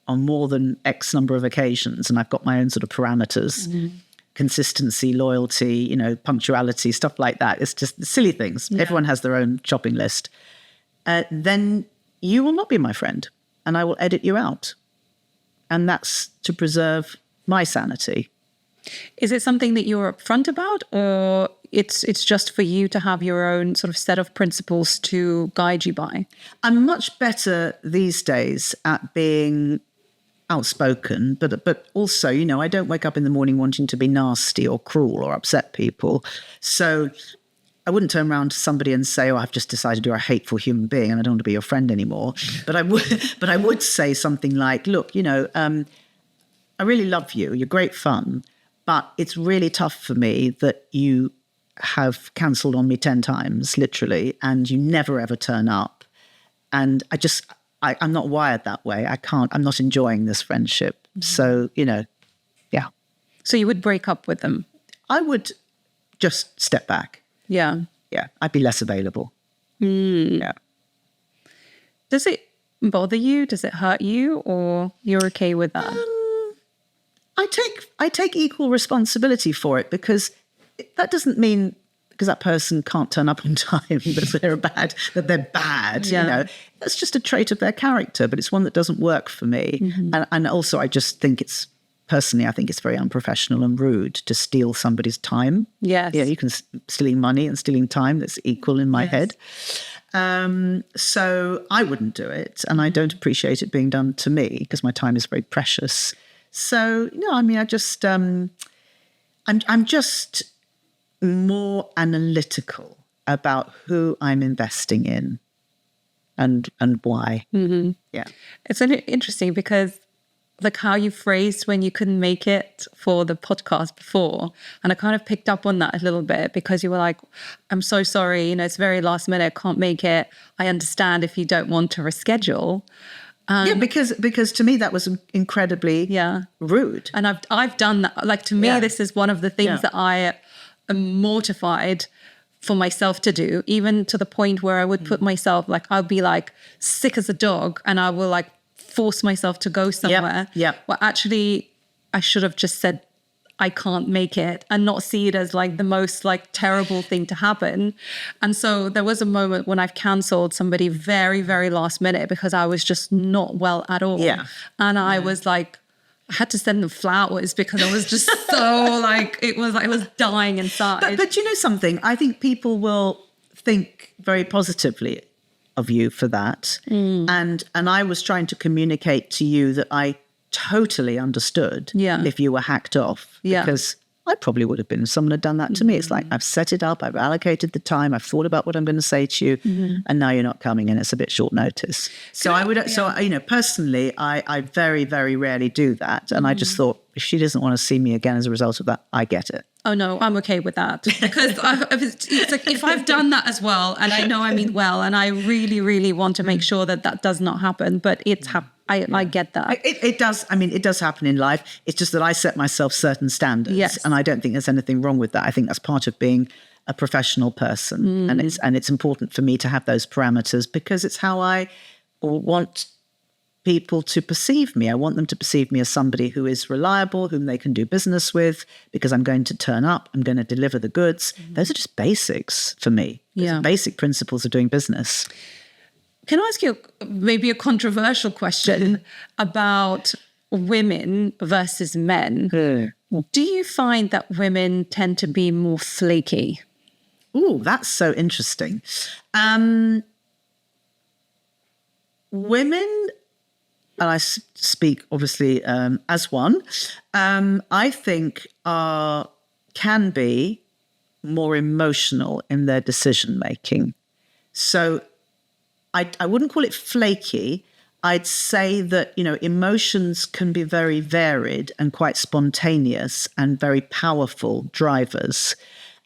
on more than X number of occasions, and I've got my own sort of parameters, consistency, loyalty, punctuality, stuff like that, it's just silly things. Yeah. Everyone has their own shopping list. Then you will not be my friend, and I will edit you out. And that's to preserve my sanity. Is it something that you're upfront about, or it's just for you to have your own sort of set of principles to guide you by? I'm much better these days at being outspoken, but also, I don't wake up in the morning wanting to be nasty or cruel or upset people. So I wouldn't turn around to somebody and say, I've just decided you're a hateful human being and I don't want to be your friend anymore. But I would say something like, look, I really love you. You're great fun. But it's really tough for me that you have cancelled on me 10 times, literally, and you never, ever turn up. And I'm not wired that way. I'm not enjoying this friendship. So, yeah. So you would break up with them? I would just step back. Yeah. Yeah. I'd be less available. Yeah. Does it bother you? Does it hurt you? Or you're okay with that? I take equal responsibility for it, because that doesn't mean because that person can't turn up on time that they're bad. Yeah. That's just a trait of their character, but it's one that doesn't work for me. And also, I just think I think it's very unprofessional and rude to steal somebody's time. Yes. Yeah, you can stealing money and stealing time. That's equal in my head. So I wouldn't do it, and I don't appreciate it being done to me, because my time is very precious. So, I just, I'm just more analytical about who I'm investing in and why. Yeah. It's interesting because like how you phrased when you couldn't make it for the podcast before. And I kind of picked up on that a little bit, because you were like, I'm so sorry, it's very last minute, I can't make it. I understand if you don't want to reschedule. Yeah, because to me that was incredibly rude. And I've done that. Like, to me, this is one of the things that I am mortified for myself to do, even to the point where I would put myself, like, I'll be like sick as a dog, and I will like force myself to go somewhere. Well, actually, I should have just said, I can't make it, and not see it as like the most like terrible thing to happen. And so there was a moment when I've cancelled somebody very, very last minute because I was just not well at all. Yeah. And I was like, I had to send them flowers because I was just so like, I was dying inside. But you know something? I think people will think very positively of you for that. And I was trying to communicate to you that I totally understood if you were hacked off, because I probably would have been if someone had done that to me. It's like, I've set it up, I've allocated the time, I've thought about what I'm going to say to you, and now you're not coming, and it's a bit short notice. So personally, I very, very rarely do that. And I just thought, if she doesn't want to see me again as a result of that, I get it. Oh no, I'm okay with that, because it's like, if I've done that as well, and I know I mean well, and I really, really want to make sure that does not happen, but it's I get that. It does. I mean, it does happen in life. It's just that I set myself certain standards, and I don't think there's anything wrong with that. I think that's part of being a professional person. And it's important for me to have those parameters because it's how I want people to perceive me. I want them to perceive me as somebody who is reliable, whom they can do business with, because I'm going to turn up, I'm going to deliver the goods. Those are just basics for me. Those are basic principles of doing business. Can I ask you maybe a controversial question about women versus men? Do you find that women tend to be more flaky? Ooh, that's so interesting. Women, and I speak obviously as one, I think can be more emotional in their decision making. So I wouldn't call it flaky. I'd say that, emotions can be very varied and quite spontaneous and very powerful drivers.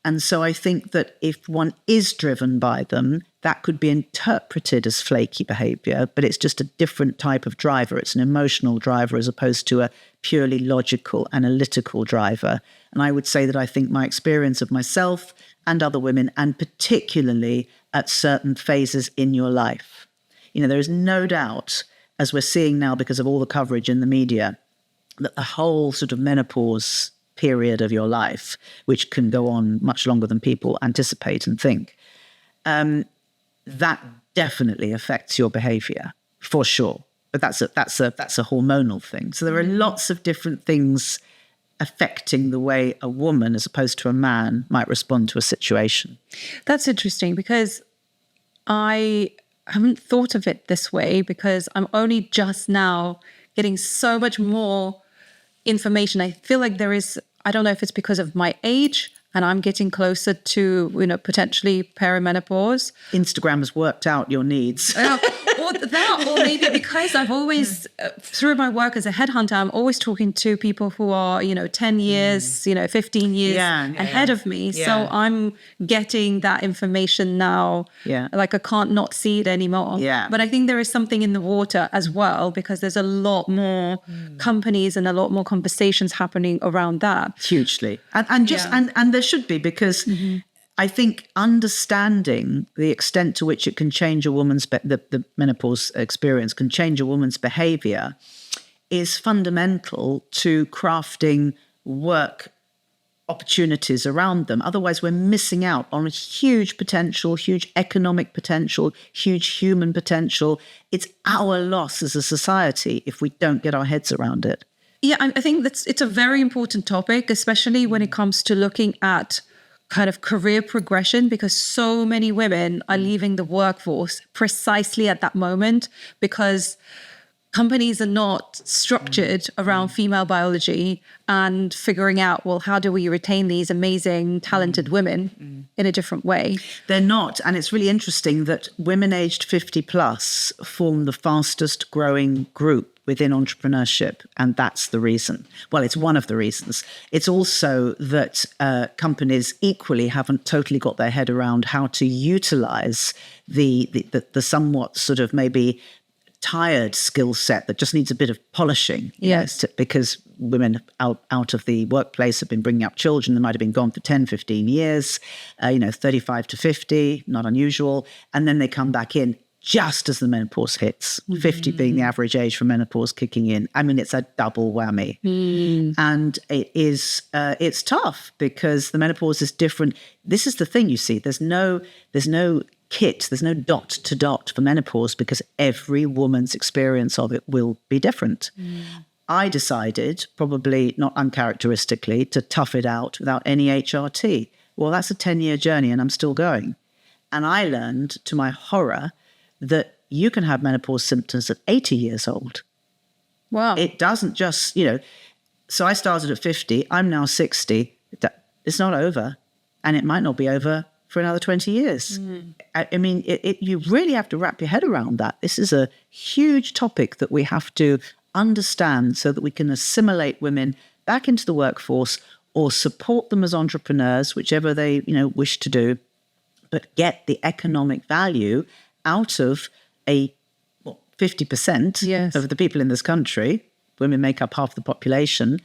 And so I think that if one is driven by them, that could be interpreted as flaky behavior, but it's just a different type of driver. It's an emotional driver as opposed to a purely logical, analytical driver. And I would say that I think my experience of myself and other women, and particularly at certain phases in your life, there is no doubt, as we're seeing now because of all the coverage in the media, that the whole sort of menopause period of your life, which can go on much longer than people anticipate and think, that definitely affects your behavior for sure. But that's a hormonal thing. So there are lots of different things affecting the way a woman, as opposed to a man, might respond to a situation. That's interesting because I haven't thought of it this way because I'm only just now getting so much more information. I feel like I don't know if it's because of my age and I'm getting closer to, potentially perimenopause. Instagram has worked out your needs. Or maybe because I've always, through my work as a headhunter, I'm always talking to people who are, 10 years, 15 years ahead of me. Yeah. So I'm getting that information now. Yeah. Like I can't not see it anymore. Yeah. But I think there is something in the water as well, because there's a lot more companies and a lot more conversations happening around that. Hugely. And there should be, because I think understanding the extent to which it can change a woman's, the menopause experience can change a woman's behavior is fundamental to crafting work opportunities around them. Otherwise, we're missing out on a huge potential, huge economic potential, huge human potential. It's our loss as a society if we don't get our heads around it. Yeah, I think it's a very important topic, especially when it comes to looking at kind of career progression, because so many women are leaving the workforce precisely at that moment because companies are not structured around female biology and figuring out, well, how do we retain these amazing, talented women in a different way? They're not. And it's really interesting that women aged 50 plus form the fastest growing group within entrepreneurship. And that's the reason. Well, it's one of the reasons. It's also that companies equally haven't totally got their head around how to utilize the somewhat sort of maybe tired skill set that just needs a bit of polishing. Yes. Because women out of the workplace have been bringing up children. They might have been gone for 10, 15 years, 35 to 50, not unusual. And then they come back in just as the menopause hits, 50 being the average age for menopause kicking in. I mean, it's a double whammy. And it's tough because the menopause is different. This is the thing, you see, there's no kit, there's no dot to dot for menopause because every woman's experience of it will be different. I decided, probably not uncharacteristically, to tough it out without any HRT. Well, that's a 10-year journey and I'm still going. And I learned, to my horror, that you can have menopause symptoms at 80 years old. Wow. It doesn't just, so I started at 50, I'm now 60. It's not over. And it might not be over for another 20 years. I mean, you really have to wrap your head around that. This is a huge topic that we have to understand so that we can assimilate women back into the workforce or support them as entrepreneurs, whichever they, wish to do, but get the economic value out of 50% of the people in this country. Women make up half the population,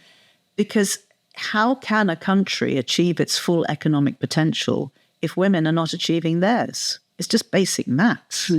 because how can a country achieve its full economic potential if women are not achieving theirs. It's just basic maths.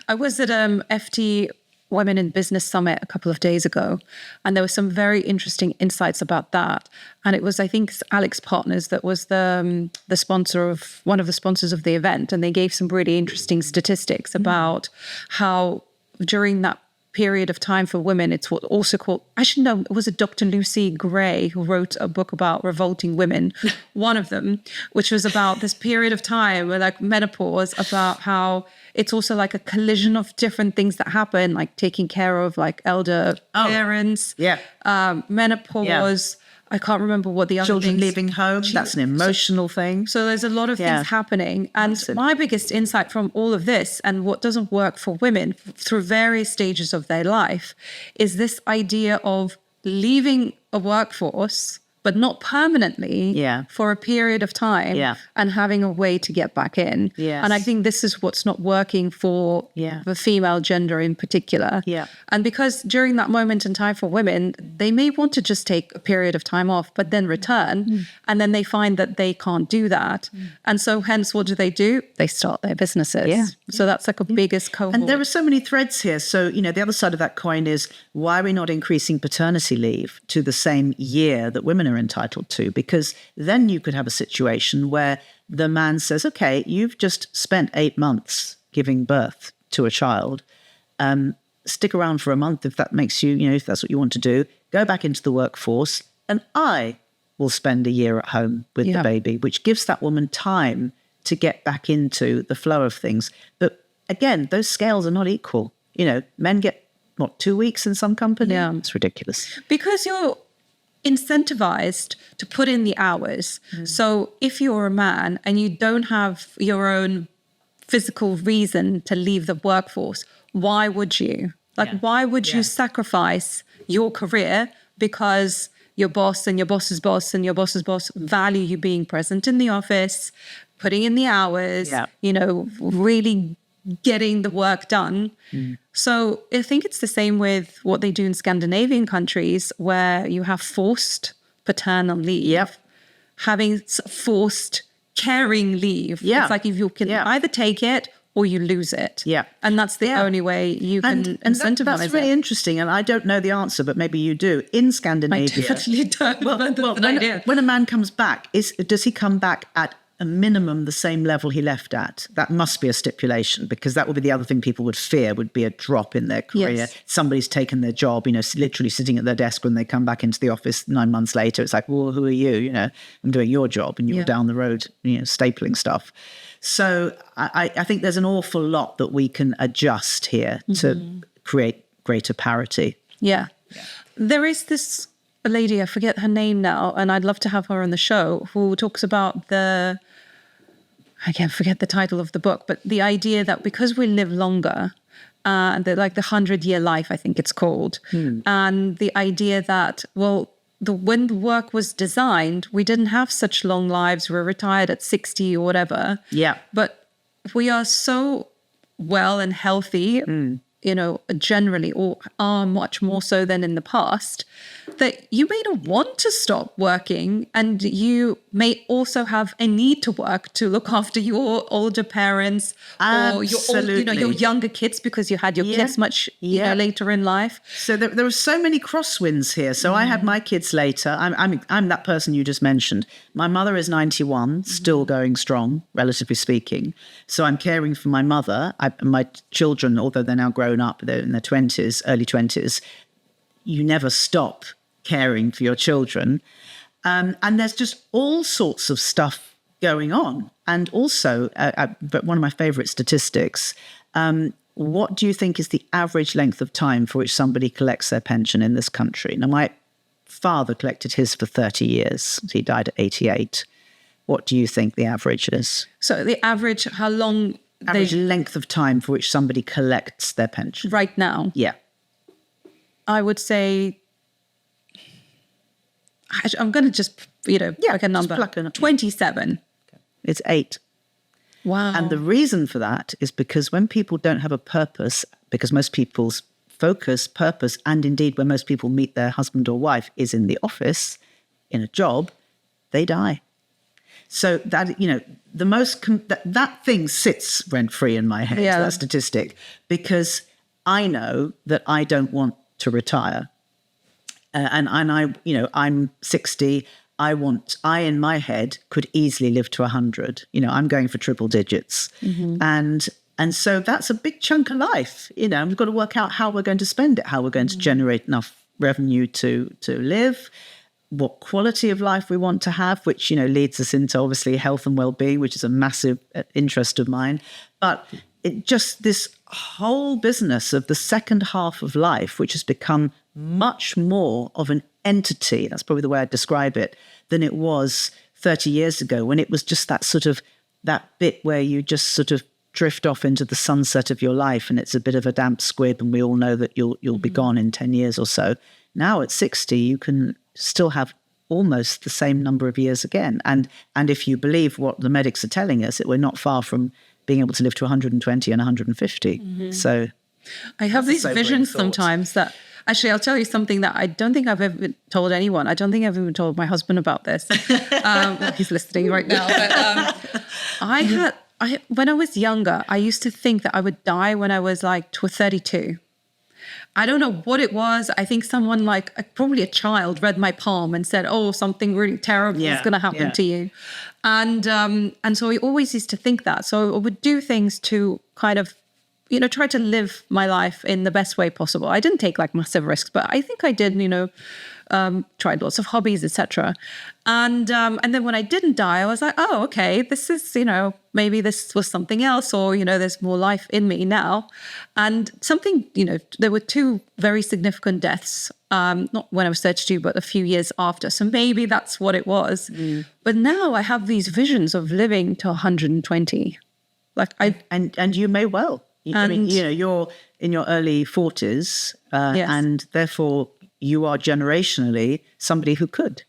I was at FT Women in Business Summit a couple of days ago, and there were some very interesting insights about that. And it was, I think, Alex Partners that was the sponsor of one of the sponsors of the event, and they gave some really interesting statistics about how during that period of time for women, it's what also called, I should know, it was a Dr. Lucy Gray who wrote a book about revolting women, one of them, which was about this period of time where like menopause, about how it's also like a collision of different things that happen, like taking care of like elder parents, menopause. I can't remember what the other Children things. leaving home, that's an emotional thing. So there's a lot of things happening. And my biggest insight from all of this, and what doesn't work for women through various stages of their life, is this idea of leaving a workforce, but not permanently, for a period of time, and having a way to get back in. Yes. And I think this is what's not working for the female gender in particular. And because during that moment in time for women, they may want to just take a period of time off, but then return, and then they find that they can't do that. And so hence, what do? They start their businesses. So that's like a biggest cohort. And there are so many threads here. So, you know, the other side of that coin is, why are we not increasing paternity leave to the same year that women are entitled to? Because then you could have a situation where the man says, okay, you've just spent 8 months giving birth to a child. Stick around for a month if that makes you, if that's what you want to do. Go back into the workforce, and I will spend a year at home with the baby, which gives that woman time to get back into the flow of things. But again, those scales are not equal. Men get, 2 weeks in some company? Yeah. It's ridiculous. Because you're incentivized to put in the hours. So if you're a man and you don't have your own physical reason to leave the workforce, why would you? Why would you sacrifice your career because your boss and your boss's boss and your boss's boss value you being present in the office, putting in the hours, really getting the work done. So I think it's the same with what they do in Scandinavian countries, where you have forced paternal leave, having forced caring leave. It's like if you can either take it or you lose it. And that's the only way you can incentivize that's really interesting. And I don't know the answer, but maybe you do. In Scandinavia, I definitely don't. When a man comes back, does he come back at a minimum the same level he left at? That must be a stipulation, because that would be the other thing people would fear, would be a drop in their career. Yes. Somebody's taken their job, literally sitting at their desk when they come back into the office 9 months later. It's like, well, who are you? I'm doing your job, and you're down the road, stapling stuff. So I think there's an awful lot that we can adjust here to create greater parity. There is this lady, I forget her name now, and I'd love to have her on the show, who talks about I can't forget the title of the book, but the idea that because we live longer, the 100-year life, I think it's called, and the idea that, when the work was designed, we didn't have such long lives. We're retired at 60 or whatever. But we are so well and healthy, generally, or are much more so than in the past, that you may not want to stop working, and you may also have a need to work to look after your older parents or your younger kids, because you had your kids much later in life. So there are so many crosswinds here. So I had my kids later. I'm that person you just mentioned. My mother is 91, still going strong, relatively speaking. So I'm caring for my mother. My children, although they're now grown up, they're in their 20s, early 20s. You never stop caring for your children. And there's just all sorts of stuff going on. And also, but one of my favorite statistics, what do you think is the average length of time for which somebody collects their pension in this country? Now, my father collected his for 30 years. He died at 88. What do you think the average is? So the average, how long? Average length of time for which somebody collects their pension. Right now? Yeah. I would say, I'm going to just, pick a number. Pluck a number. 27. It's 8. Wow. And the reason for that is because when people don't have a purpose, because most people's purpose, and indeed when most people meet their husband or wife is in the office, in a job, they die. So that, that thing sits rent free in my head, that statistic, because I know that I don't want to retire. And I, I'm 60. I in my head could easily live to 100. I'm going for triple digits. And so that's a big chunk of life. We've got to work out how we're going to spend it, how we're going to generate enough revenue to live, what quality of life we want to have, which, leads us into obviously health and well-being, which is a massive interest of mine. But this whole business of the second half of life, which has become much more of an entity, that's probably the way I'd describe it, than it was 30 years ago, when it was just that bit where you just sort of drift off into the sunset of your life, and it's a bit of a damp squib, and we all know that you'll be gone in 10 years or so. Now at 60, you can still have almost the same number of years again. And if you believe what the medics are telling us, we're not far from being able to live to 120 and 150. So I have these visions sometimes that, actually, I'll tell you something that I don't think I've ever told anyone. I don't think I've even told my husband about this. He's listening right now. But when I was younger, I used to think that I would die when I was like 32. I don't know what it was. I think someone probably a child read my palm and said, "Oh, something really terrible is going to happen to you." And so I always used to think that. So I would do things to kind of, try to live my life in the best way possible. I didn't take massive risks, but I think I did, tried lots of hobbies, etc. And then when I didn't die, I was like, oh, okay, this is, maybe this was something else, or, there's more life in me now. And something, there were 2 very significant deaths, not when I was 32, but a few years after. So maybe that's what it was. But now I have these visions of living to 120. And you may well. I mean, you're in your early 40s, and therefore you are generationally somebody who could.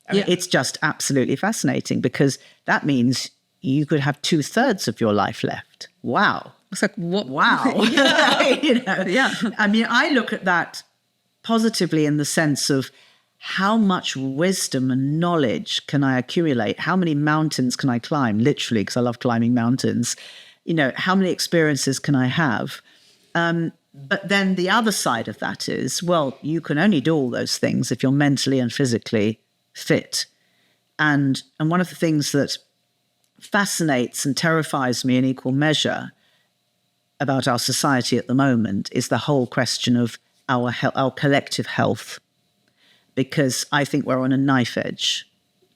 I mean, it's just absolutely fascinating, because that means you could have 2/3 of your life left. Wow. It's like, what? Wow. I mean, I look at that positively in the sense of how much wisdom and knowledge can I accumulate? How many mountains can I climb? Literally, because I love climbing mountains. How many experiences can I have? But then the other side of that is, well, you can only do all those things if you're mentally and physically fit. And one of the things that fascinates and terrifies me in equal measure about our society at the moment is the whole question of our collective health, because I think we're on a knife edge,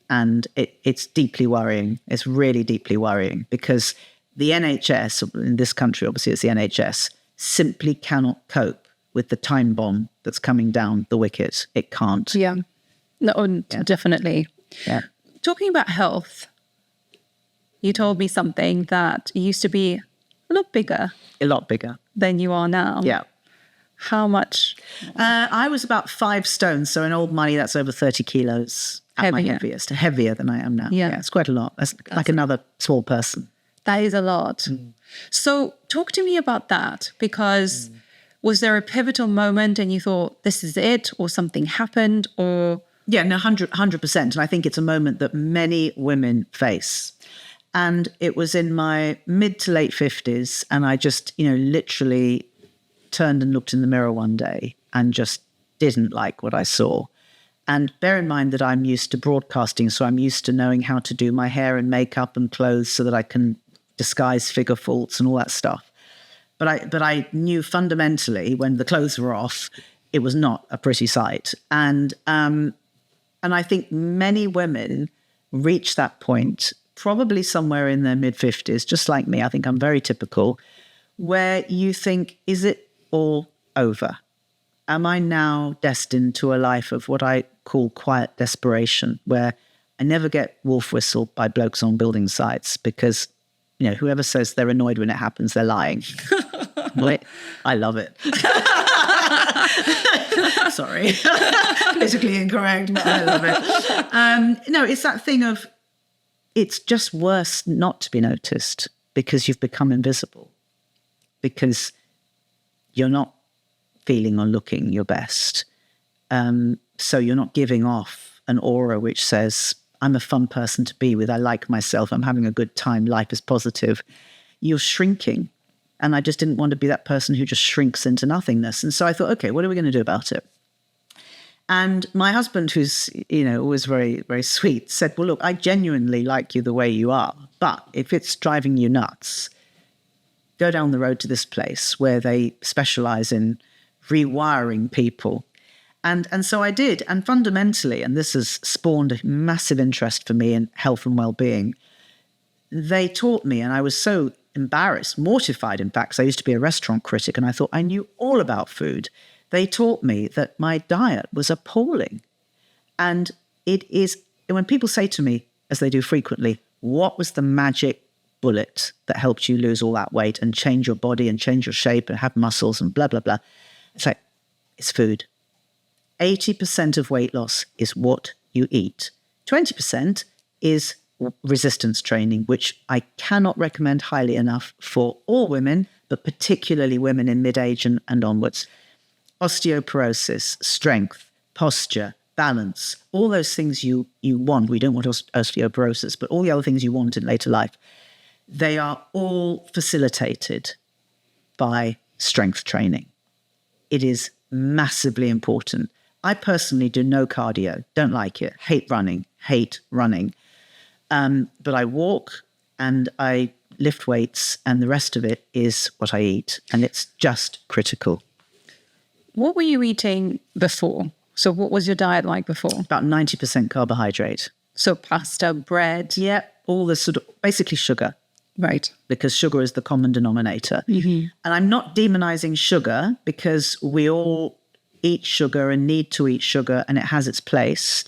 and it's deeply worrying. It's really deeply worrying, because the NHS, in this country, obviously it's the NHS, simply cannot cope with the time bomb that's coming down the wicket. It can't. Yeah. No, definitely. Yeah. Talking about health, you told me something that you used to be a lot bigger. A lot bigger. Than you are now. Yeah. How much? I was about 5 stones. So in old money, that's over 30 kilos at my heaviest. Heavier than I am now. Yeah, it's quite a lot. That's like another small person. That is a lot. So talk to me about that, because was there a pivotal moment and you thought, this is it, or something happened, or? Yeah, no, 100%. And I think it's a moment that many women face. And it was in my mid to late 50s. And I just, literally turned and looked in the mirror one day and just didn't like what I saw. And bear in mind that I'm used to broadcasting, so I'm used to knowing how to do my hair and makeup and clothes so that I can disguise figure faults and all that stuff. But I knew fundamentally when the clothes were off, it was not a pretty sight. And I think many women reach that point, probably somewhere in their mid-50s, just like me. I think I'm very typical, where you think, is it all over? Am I now destined to a life of what I call quiet desperation, where I never get wolf whistled by blokes on building sites, because whoever says they're annoyed when it happens, they're lying. I love it. Sorry. Politically incorrect, but I love it. No, it's that thing of, it's just worse not to be noticed, because you've become invisible, because you're not feeling or looking your best. So you're not giving off an aura which says, I'm a fun person to be with. I like myself. I'm having a good time. Life is positive. You're shrinking. And I just didn't want to be that person who just shrinks into nothingness. And so I thought, okay, what are we going to do about it? And my husband, who's, always very, very sweet, said, well, look, I genuinely like you the way you are. But if it's driving you nuts, go down the road to this place where they specialize in rewiring people. And so I did. And fundamentally, and this has spawned a massive interest for me in health and well-being, they taught me, and I was so embarrassed, mortified, in fact, because I used to be a restaurant critic, and I thought I knew all about food. They taught me that my diet was appalling. And it is, when people say to me, as they do frequently, what was the magic bullet that helped you lose all that weight and change your body and change your shape and have muscles and blah, blah, blah? It's like, it's food. 80% of weight loss is what you eat. 20% is resistance training, which I cannot recommend highly enough for all women, but particularly women in mid-age and onwards. Osteoporosis, strength, posture, balance, all those things you want. We don't want osteoporosis, but all the other things you want in later life, they are all facilitated by strength training. It is massively important. I personally do no cardio, don't like it, hate running. But I walk and I lift weights, and the rest of it is what I eat. And it's just critical. What were you eating before? So what was your diet like before? About 90% carbohydrate. So pasta, bread? Yeah, all the sort of, basically sugar. Right. Because sugar is the common denominator. Mm-hmm. And I'm not demonizing sugar, because we all eat sugar and need to eat sugar, and it has its place.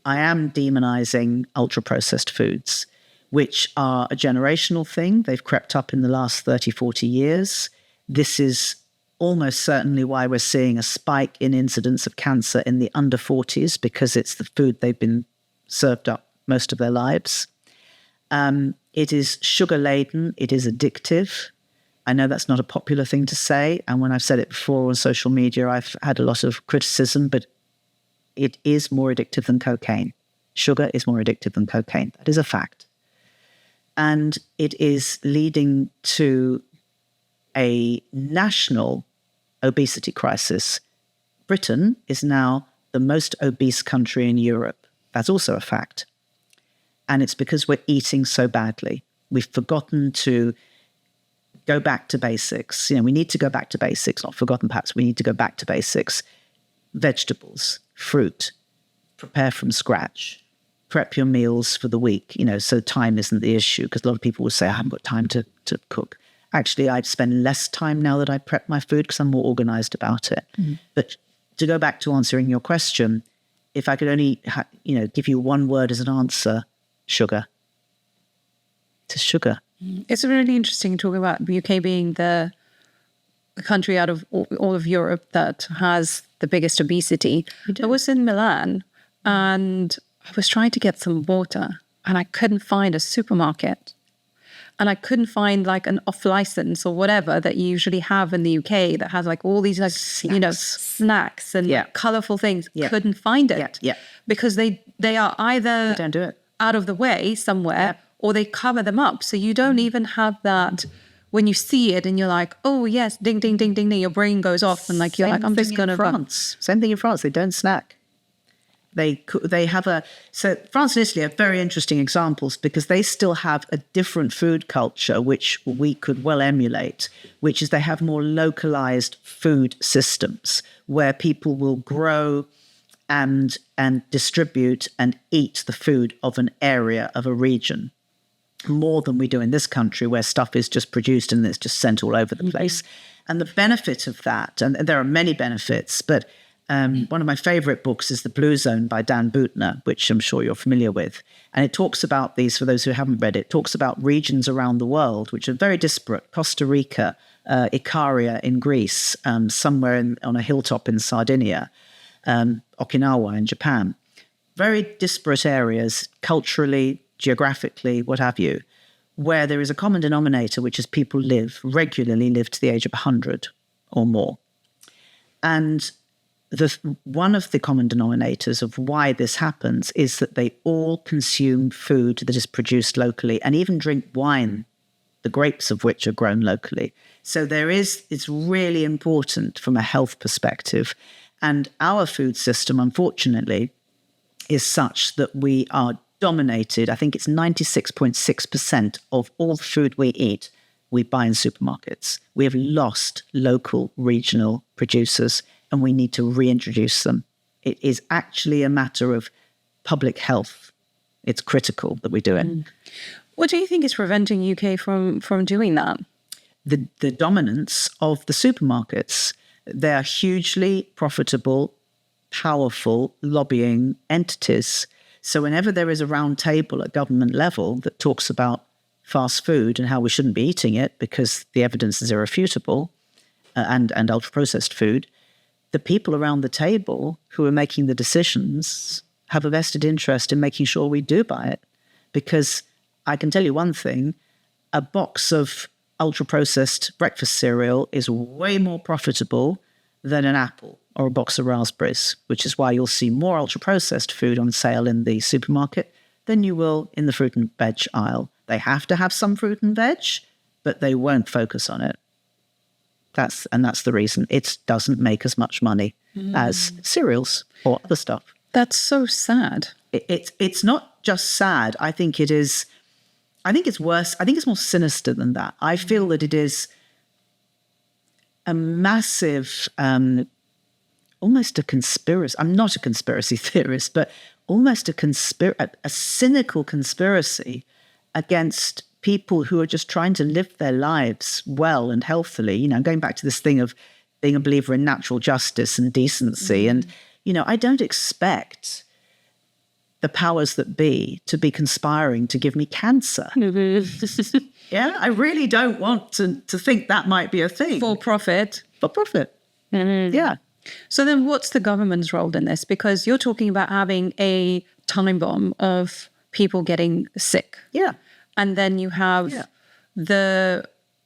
I am demonizing ultra-processed foods, which are a generational thing. They've crept up in the last 30, 40 years. This is almost certainly why we're seeing a spike in incidence of cancer in the under 40s, because it's the food they've been served up most of their lives. It is sugar-laden. It is addictive. I know that's not a popular thing to say. And when I've said it before on social media, I've had a lot of criticism, but it is more addictive than cocaine. Sugar is more addictive than cocaine. That is a fact. And it is leading to a national obesity crisis. Britain is now the most obese country in Europe. That's also a fact. And it's because we're eating so badly. We've forgotten to go back to basics. We need to go back to basics, not forgotten perhaps. We need to go back to basics. Vegetables, fruit, prepare from scratch, prep your meals for the week, so time isn't the issue, because a lot of people will say, I haven't got time to cook. Actually, I spend less time now that I prep my food because I'm more organized about it. Mm-hmm. But to go back to answering your question, if I could only, give you one word as an answer, sugar. To sugar. It's really interesting talking about the UK being the country out of all of Europe that has the biggest obesity. I was in Milan and I was trying to get some water and I couldn't find a supermarket. And I couldn't find like an off license or whatever that you usually have in the UK that has like all these like, snacks and colorful things. Yeah. Couldn't find it. Yeah. Because they are either don't do it. Out of the way somewhere or they cover them up. So you don't even have that when you see it and you're like, oh yes, ding, ding, ding, ding, ding, your brain goes off and like, you're like, I'm just going to France. Same thing in France. They don't snack. They have so France and Italy are very interesting examples because they still have a different food culture, which we could well emulate, which is they have more localized food systems where people will grow and distribute and eat the food of an area, of a region, more than we do in this country where stuff is just produced and it's just sent all over the place. And the benefit of that, and there are many benefits, but one of my favorite books is The Blue Zone by Dan Buettner, which I'm sure you're familiar with. And it talks about these, for those who haven't read it, talks about regions around the world, which are very disparate. Costa Rica, Icaria in Greece, somewhere on a hilltop in Sardinia, Okinawa in Japan. Very disparate areas, culturally, geographically, what have you, where there is a common denominator, which is people regularly live to the age of 100 or more. And one of the common denominators of why this happens is that they all consume food that is produced locally and even drink wine, the grapes of which are grown locally. So it's really important from a health perspective. And our food system, unfortunately, is such that we are dominated. I think it's 96.6% of all the food we eat, we buy in supermarkets. We have lost local, regional producers, and we need to reintroduce them. It is actually a matter of public health. It's critical that we do it. What do you think is preventing UK from doing that? The dominance of the supermarkets. They are hugely profitable, powerful lobbying entities. So whenever there is a round table at government level that talks about fast food and how we shouldn't be eating it because the evidence is irrefutable, and ultra-processed food, the people around the table who are making the decisions have a vested interest in making sure we do buy it. Because I can tell you one thing, a box of ultra-processed breakfast cereal is way more profitable than an apple or a box of raspberries, which is why you'll see more ultra-processed food on sale in the supermarket than you will in the fruit and veg aisle. They have to have some fruit and veg, but they won't focus on it. That's the reason. It doesn't make as much money as cereals or other stuff. That's so sad. It's not just sad. I think it is. I think it's worse. I think it's more sinister than that. I feel that it is a massive, almost a conspiracy. I'm not a conspiracy theorist, but almost a cynical conspiracy against people who are just trying to live their lives well and healthily. You know, going back to this thing of being a believer in natural justice and decency. And, you know, I don't expect the powers that be to be conspiring to give me cancer. Yeah, I really don't want to think that might be a thing. For profit. For profit. Yeah. So then what's the government's role in this? Because you're talking about having a time bomb of people getting sick. Yeah. And then you have the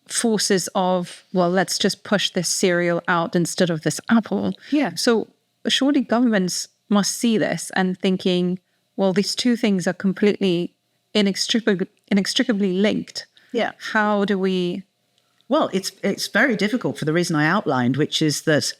forces of, well, let's just push this cereal out instead of this apple. Yeah. So surely governments must see this and thinking, well, these two things are completely inextricably linked. Yeah. How do we... Well, it's very difficult for the reason I outlined, which is that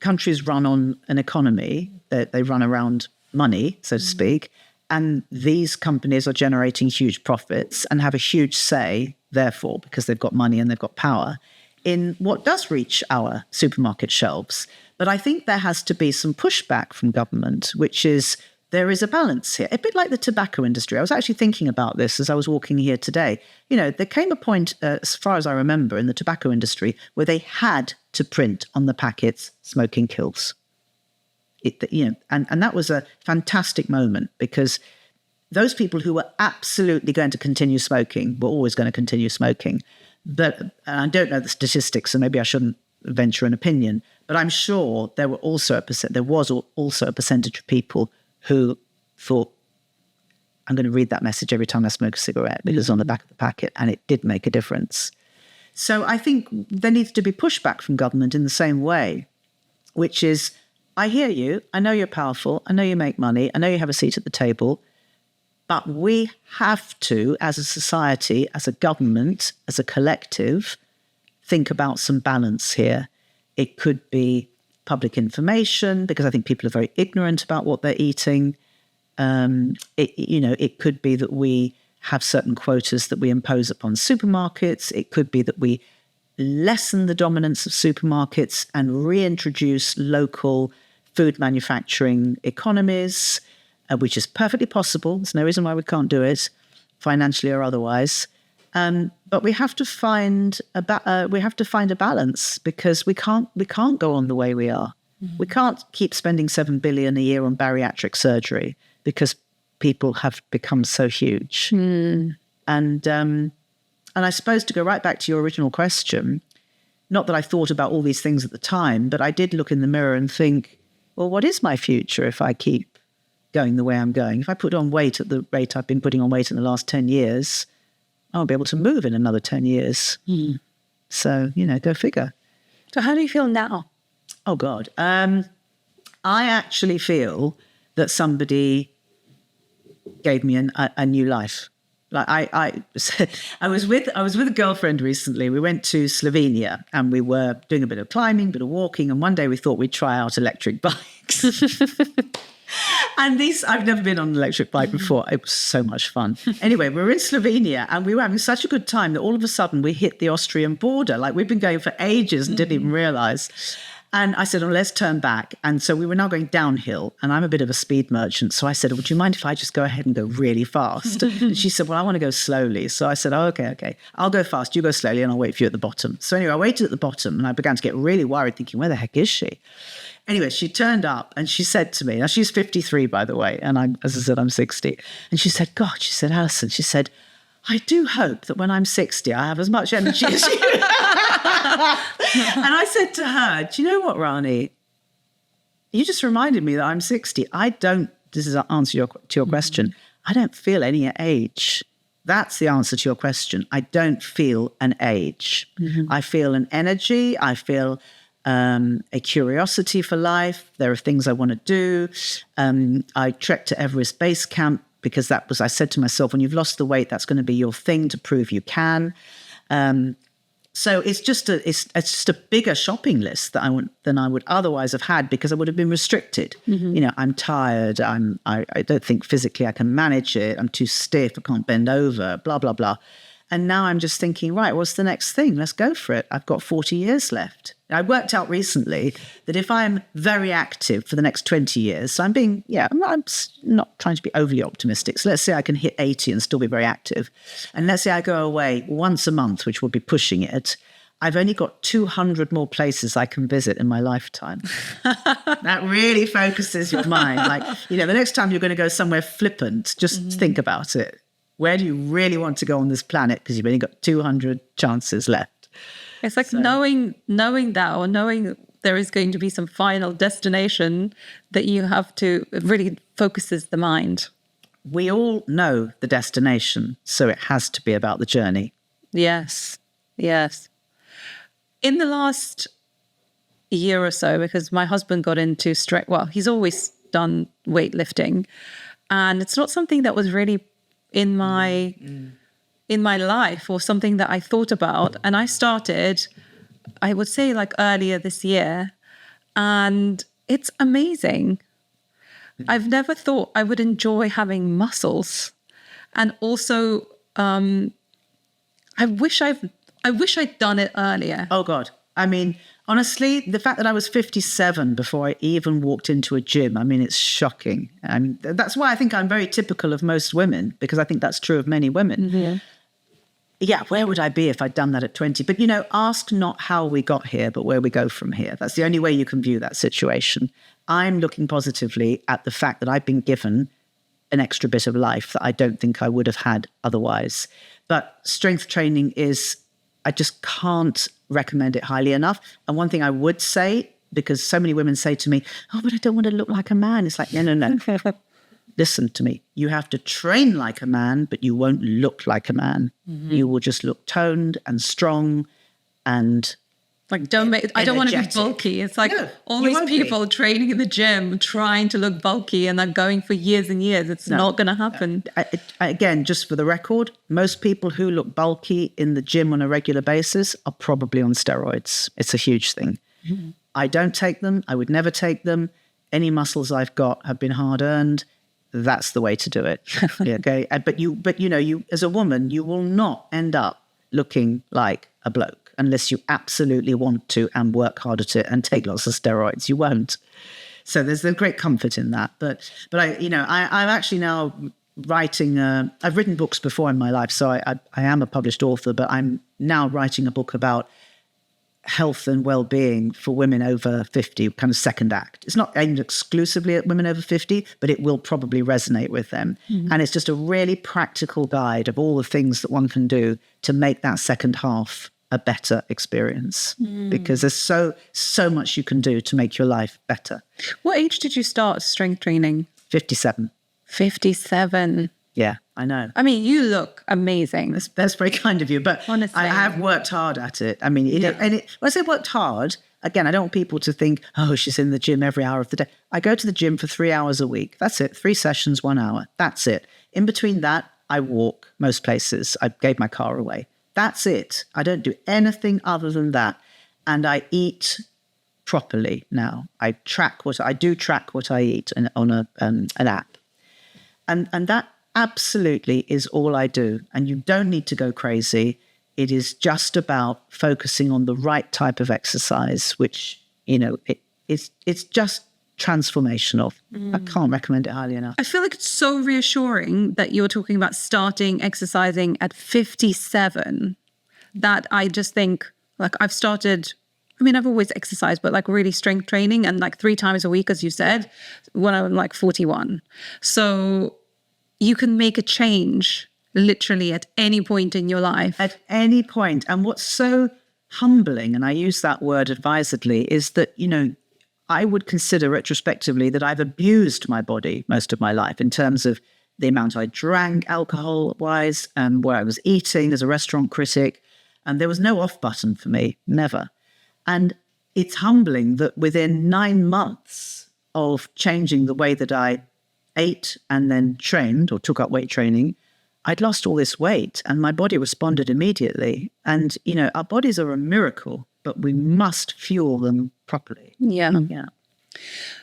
countries run on an economy, they run around money, so to speak, and these companies are generating huge profits and have a huge say, therefore, because they've got money and they've got power, in what does reach our supermarket shelves. But I think there has to be some pushback from government, which is there is a balance here, a bit like the tobacco industry. I was actually thinking about this as I was walking here today. You know, there came a point, as far as I remember, in the tobacco industry where they had to print on the packets, smoking kills. And that was a fantastic moment because those people who were absolutely going to continue smoking were always going to continue smoking. But I don't know the statistics, so maybe I shouldn't venture an opinion. But I'm sure there was also a percentage of people who thought, I'm going to read that message every time I smoke a cigarette because it's on the back of the packet, and it did make a difference. So I think there needs to be pushback from government in the same way, which is, I hear you, I know you're powerful, I know you make money, I know you have a seat at the table, but we have to, as a society, as a government, as a collective, think about some balance here. It could be public information, because I think people are very ignorant about what they're eating. It could be that we have certain quotas that we impose upon supermarkets. It could be that we lessen the dominance of supermarkets and reintroduce local food manufacturing economies, which is perfectly possible. There's no reason why we can't do it, financially or otherwise. But we have to find a balance, because we can't go on the way we are. Mm-hmm. We can't keep spending $7 billion a year on bariatric surgery because people have become so huge. Mm. And I suppose, to go right back to your original question, not that I thought about all these things at the time, but I did look in the mirror and think, well, what is my future if I keep going the way I'm going? If I put on weight at the rate I've been putting on weight in the last 10 years, I won't be able to move in another 10 years. Mm. So, go figure. So how do you feel now? Oh, God. I actually feel that somebody gave me a new life. Like I was with a girlfriend recently. We went to Slovenia and we were doing a bit of climbing, a bit of walking. And one day we thought we'd try out electric bikes. And I've never been on an electric bike before. It was so much fun. Anyway, we were in Slovenia and we were having such a good time that all of a sudden we hit the Austrian border. Like we'd been going for ages and didn't even realize. And I said, oh, let's turn back. And so we were now going downhill. And I'm a bit of a speed merchant. So I said, would you mind if I just go ahead and go really fast? And she said, well, I want to go slowly. So I said, oh, okay. I'll go fast. You go slowly and I'll wait for you at the bottom. So anyway, I waited at the bottom and I began to get really worried, thinking, where the heck is she? Anyway, she turned up and she said to me, now she's 53, by the way. And as I said, I'm 60. And she said, God, she said, Alison, she said, I do hope that when I'm 60, I have as much energy as you. And I said to her, do you know what, Rani? You just reminded me that I'm 60. This is the answer to your question. I don't feel any age. That's the answer to your question. I don't feel an age. I feel an energy. I feel a curiosity for life. There are things I want to do. I trekked to Everest Base Camp because I said to myself, when you've lost the weight, that's going to be your thing to prove you can. So it's just a bigger shopping list than I would otherwise have had because I would have been restricted. You know, I'm tired. I don't think physically I can manage it. I'm too stiff. I can't bend over. Blah blah blah. And now I'm just thinking, right, what's the next thing? Let's go for it. I've got 40 years left. I worked out recently that if I'm very active for the next 20 years, so I'm not trying to be overly optimistic. So let's say I can hit 80 and still be very active. And let's say I go away once a month, which would be pushing it. I've only got 200 more places I can visit in my lifetime. That really focuses your mind. Like, the next time you're going to go somewhere flippant, just think about it. Where do you really want to go on this planet? Because you've only got 200 chances left. It's like knowing that, or knowing there is going to be some final destination that you have to really focuses the mind. We all know the destination, so it has to be about the journey. Yes. In the last year or so, because my husband got into he's always done weightlifting, and it's not something that was really in my life or something that I thought about. And I started, I would say like earlier this year, and it's amazing. I've never thought I would enjoy having muscles. And also, I wish I'd done it earlier. Oh God. I mean, honestly, the fact that I was 57 before I even walked into a gym, I mean, it's shocking. I mean, that's why I think I'm very typical of most women, because I think that's true of many women. Yeah, where would I be if I'd done that at 20? But, ask not how we got here, but where we go from here. That's the only way you can view that situation. I'm looking positively at the fact that I've been given an extra bit of life that I don't think I would have had otherwise. But strength training I just can't recommend it highly enough. And one thing I would say, because so many women say to me, oh, but I don't want to look like a man. It's like, no. Listen to me. You have to train like a man, but you won't look like a man. You will just look toned and strong and like, I don't want to be bulky. It's like all these people training in the gym, trying to look bulky, and they're going for years and years. It's not going to happen. Again, just for the record, most people who look bulky in the gym on a regular basis are probably on steroids. It's a huge thing. I don't take them. I would never take them. Any muscles I've got have been hard earned. That's the way to do it. Okay. But you as a woman, you will not end up looking like a bloke unless you absolutely want to and work hard at it and take lots of steroids. You won't. So there's a great comfort in that. But I'm actually now writing. I've written books before in my life, so I am a published author. But I'm now writing a book about health and well-being for women over 50, kind of second act. It's not aimed exclusively at women over 50, but it will probably resonate with them. And it's just a really practical guide of all the things that one can do to make that second half a better experience, because there's so much you can do to make your life better. What age did you start strength training? 57. 57. Yeah. I know. I mean, you look amazing. That's very kind of you, but honestly, I have worked hard at it. I mean, when I say worked hard, again, I don't want people to think, oh, she's in the gym every hour of the day. I go to the gym for 3 hours a week. That's it. 3 sessions, 1 hour. That's it. In between that, I walk most places. I gave my car away. That's it. I don't do anything other than that. And I eat properly now. I track what I eat on an app. And that absolutely is all I do. And you don't need to go crazy. It is just about focusing on the right type of exercise, which, it's just transformational. I can't recommend it highly enough. I feel like it's so reassuring that you're talking about starting exercising at 57, that I just think, like, I've started, I mean, I've always exercised, but like really strength training and like 3 times a week, as you said, when I'm like 41. So you can make a change literally at any point in your life. At any point. And what's so humbling, and I use that word advisedly, is that, I would consider retrospectively that I've abused my body most of my life in terms of the amount I drank alcohol-wise and where I was eating as a restaurant critic. And there was no off button for me, never. And it's humbling that within 9 months of changing the way that I ate and then trained or took up weight training, I'd lost all this weight and my body responded immediately. And, our bodies are a miracle, but we must fuel them properly. Yeah.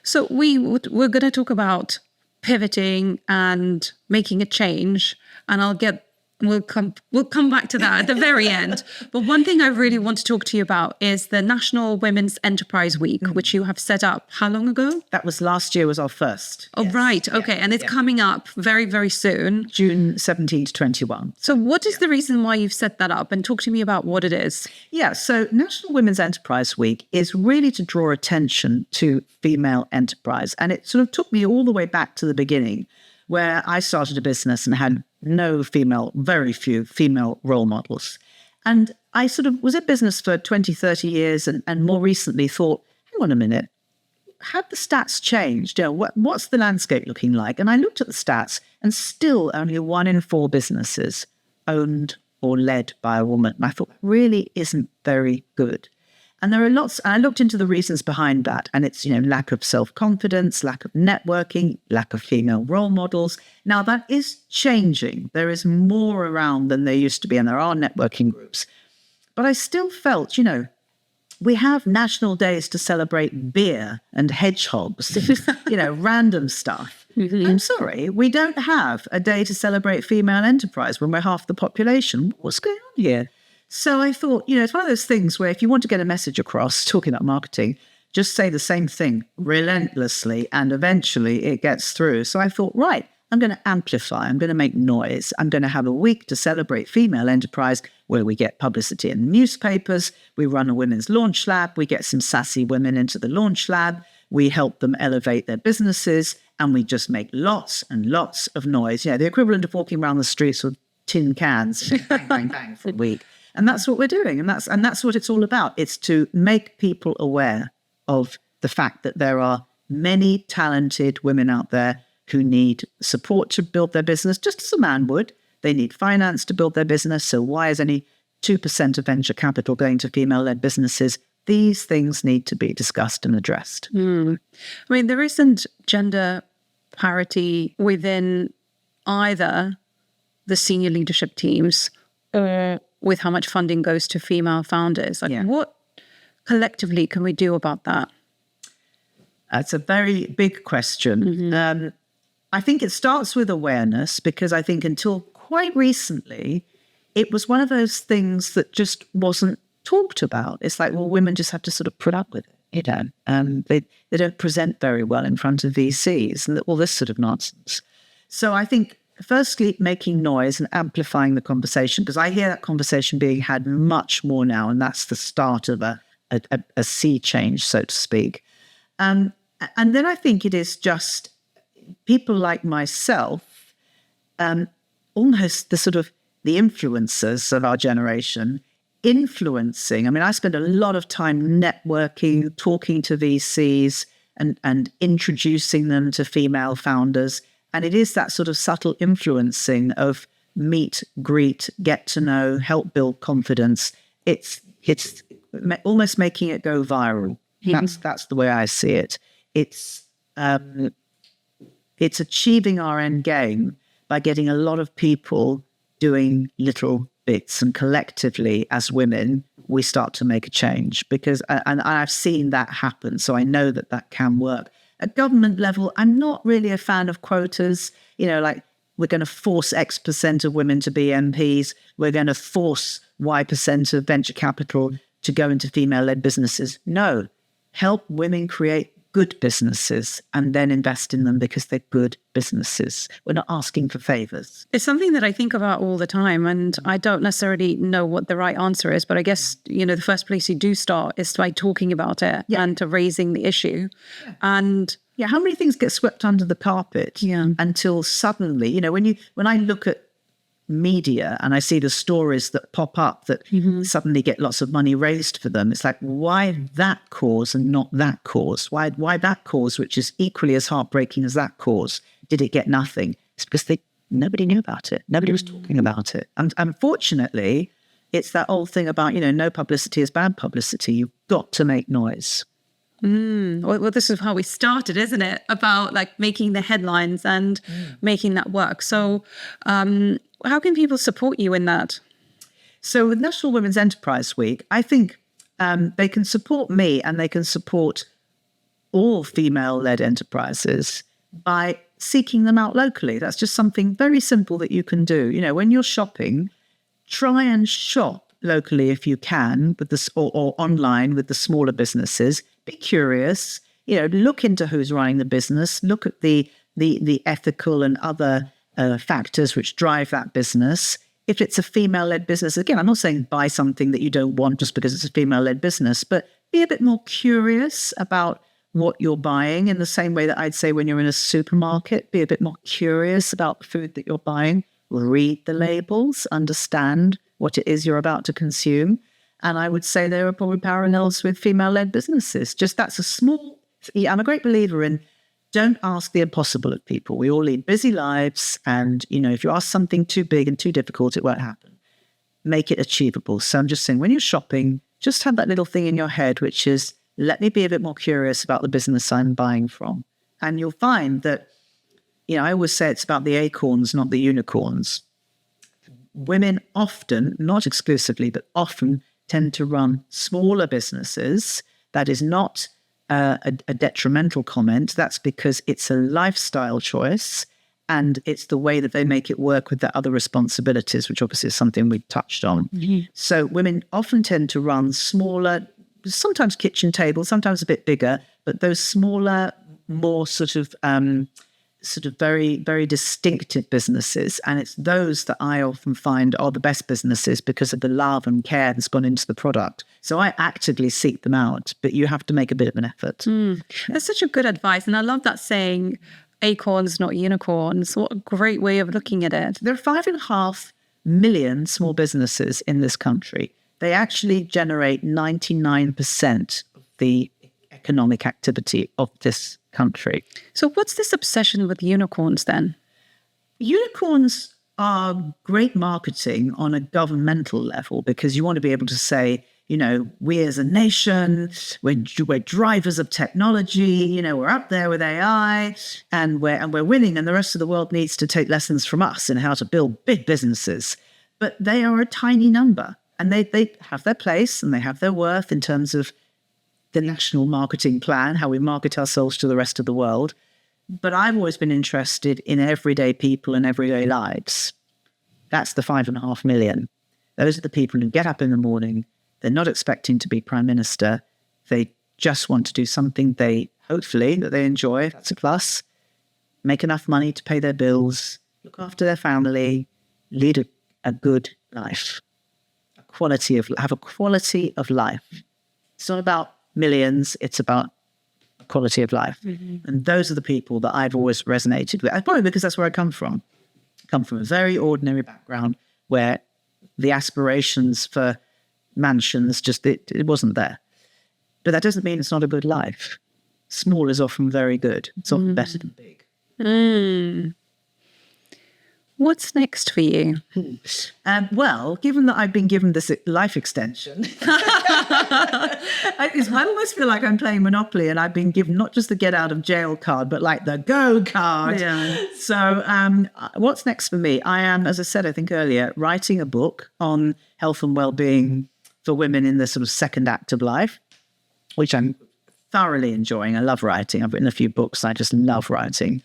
So we're going to talk about pivoting and making a change, and we'll come back to that at the very end. But one thing I really want to talk to you about is the National Women's Enterprise Week, which you have set up how long ago? That was last year, was our first. Oh, yes. Right. Okay. And it's coming up very, very soon. June 17 to 21. So what is the reason why you've set that up? And talk to me about what it is. Yeah. So National Women's Enterprise Week is really to draw attention to female enterprise. And it sort of took me all the way back to the beginning, where I started a business and had very few female role models. And I sort of was in business for 20, 30 years and more recently thought, hang on a minute, have the stats changed? What's the landscape looking like? And I looked at the stats and still only 1 in 4 businesses owned or led by a woman. And I thought, that really isn't very good. And there are lots, and I looked into the reasons behind that. And it's, lack of self-confidence, lack of networking, lack of female role models. Now that is changing. There is more around than there used to be, and there are networking groups. But I still felt, we have national days to celebrate beer and hedgehogs, random stuff. Mm-hmm. I'm sorry, we don't have a day to celebrate female enterprise when we're half the population. What's going on here? So I thought, it's one of those things where if you want to get a message across, talking about marketing, just say the same thing relentlessly and eventually it gets through. So I thought, right, I'm going to amplify, I'm going to make noise. I'm going to have a week to celebrate female enterprise where we get publicity in the newspapers. We run a women's launch lab. We get some sassy women into the launch lab. We help them elevate their businesses and we just make lots and lots of noise. The equivalent of walking around the streets with tin cans, bang, bang, bang for a week. And that's what we're doing. And that's what it's all about. It's to make people aware of the fact that there are many talented women out there who need support to build their business, just as a man would. They need finance to build their business. So why is only 2% of venture capital going to female-led businesses? These things need to be discussed and addressed. I mean, there isn't gender parity within either the senior leadership teams or with how much funding goes to female founders. What collectively can we do about that? That's a very big question. Mm-hmm. I think it starts with awareness, because I think until quite recently, it was one of those things that just wasn't talked about. It's like, well, women just have to sort of put up with it. They don't present very well in front of VCs and all this sort of nonsense. So I think firstly, making noise and amplifying the conversation, because I hear that conversation being had much more now, and that's the start of a sea change, so to speak. And then I think it is just people like myself, almost the influencers of our generation, influencing. I mean, I spend a lot of time networking, talking to VCs and introducing them to female founders. And it is that sort of subtle influencing of meet, greet, get to know, help build confidence. It's almost making it go viral. That's the way I see it. It's achieving our end game by getting a lot of people doing little bits, and collectively as women, we start to make a change, because, and I've seen that happen. So I know that can work. At government level, I'm not really a fan of quotas, like we're going to force X percent of women to be MPs. We're going to force Y percent of venture capital to go into female-led businesses. No, help women create good businesses and then invest in them because they're good businesses. We're not asking for favors. It's something that I think about all the time, and I don't necessarily know what the right answer is, but I guess, the first place you do start is by talking about it and to raising the issue. Yeah. And how many things get swept under the carpet until suddenly, when I look at media and I see the stories that pop up that suddenly get lots of money raised for them, it's like, why that cause and not that cause? Why that cause, which is equally as heartbreaking as that cause, did it get nothing? It's because nobody knew about it. Nobody was talking about it. And unfortunately, it's that old thing about, no publicity is bad publicity. You've got to make noise. Well, this is how we started, isn't it? About making the headlines and making that work. So how can people support you in that? So with National Women's Enterprise Week, I think they can support me and they can support all female-led enterprises by seeking them out locally. That's just something very simple that you can do. When you're shopping, try and shop locally if you can, with this or online with the smaller businesses. Be curious, look into who's running the business, look at the ethical and other factors which drive that business. If it's a female-led business, again, I'm not saying buy something that you don't want just because it's a female-led business, but be a bit more curious about what you're buying, in the same way that I'd say when you're in a supermarket, be a bit more curious about the food that you're buying. Read the labels, understand what it is you're about to consume. And I would say there are probably parallels with female-led businesses. I'm a great believer in don't ask the impossible of people. We all lead busy lives. And, if you ask something too big and too difficult, it won't happen. Make it achievable. So I'm just saying, when you're shopping, just have that little thing in your head, which is, let me be a bit more curious about the business I'm buying from. And you'll find that, I always say it's about the acorns, not the unicorns. Women often, not exclusively, but often tend to run smaller businesses. That is not a detrimental comment. That's because it's a lifestyle choice, and it's the way that they make it work with their other responsibilities, which obviously is something we touched on. So women often tend to run smaller, sometimes kitchen tables, sometimes a bit bigger, but those smaller, more sort of very, very distinctive businesses. And it's those that I often find are the best businesses because of the love and care that's gone into the product. So I actively seek them out, but you have to make a bit of an effort. That's such a good advice. And I love that saying, acorns, not unicorns. What a great way of looking at it. There are 5.5 million small businesses in this country. They actually generate 99% of the economic activity of this country. So what's this obsession with unicorns then? Unicorns are great marketing on a governmental level, because you want to be able to say, we as a nation, we're drivers of technology, we're up there with AI and we're winning, and the rest of the world needs to take lessons from us in how to build big businesses. But they are a tiny number, and they have their place and they have their worth in terms of the national marketing plan, how we market ourselves to the rest of the world. But I've always been interested in everyday people and everyday lives. That's the 5.5 million. Those are the people who get up in the morning. They're not expecting to be prime minister. They just want to do something hopefully that they enjoy. That's a plus. Make enough money to pay their bills, look after their family, lead a good life. Have a quality of life. It's not about millions, it's about quality of life. And those are the people that I've always resonated with. Probably because that's where I come from. I come from a very ordinary background where the aspirations for mansions it wasn't there. But that doesn't mean it's not a good life. Small is often very good. It's often better than big. What's next for you? Well, given that I've been given this life extension, I almost feel like I'm playing Monopoly and I've been given not just the get out of jail card, but like the go card. Yeah. So what's next for me? I am, as I said, I think earlier, writing a book on health and well-being for women in the sort of second act of life, which I'm thoroughly enjoying. I love writing. I've written a few books. I just love writing.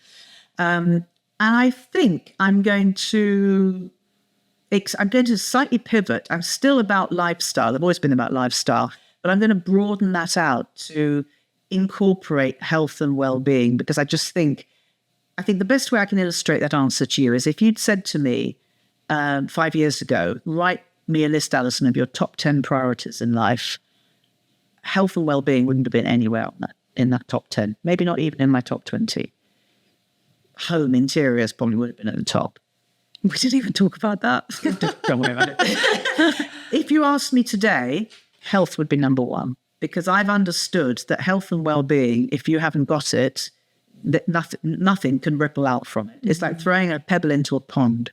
And I think I'm going to slightly pivot. I'm still about lifestyle. I've always been about lifestyle, but I'm going to broaden that out to incorporate health and well-being, because I think the best way I can illustrate that answer to you is if you'd said to me 5 years ago, write me a list, Alison, of your top 10 priorities in life, health and well-being wouldn't have been anywhere in that top 10, maybe not even in my top 20. Home interiors probably would have been at the top. We didn't even talk about that. Don't worry about it. If you asked me today, health would be number one, because I've understood that health and well-being, if you haven't got it, that nothing can ripple out from it. It's like throwing a pebble into a pond.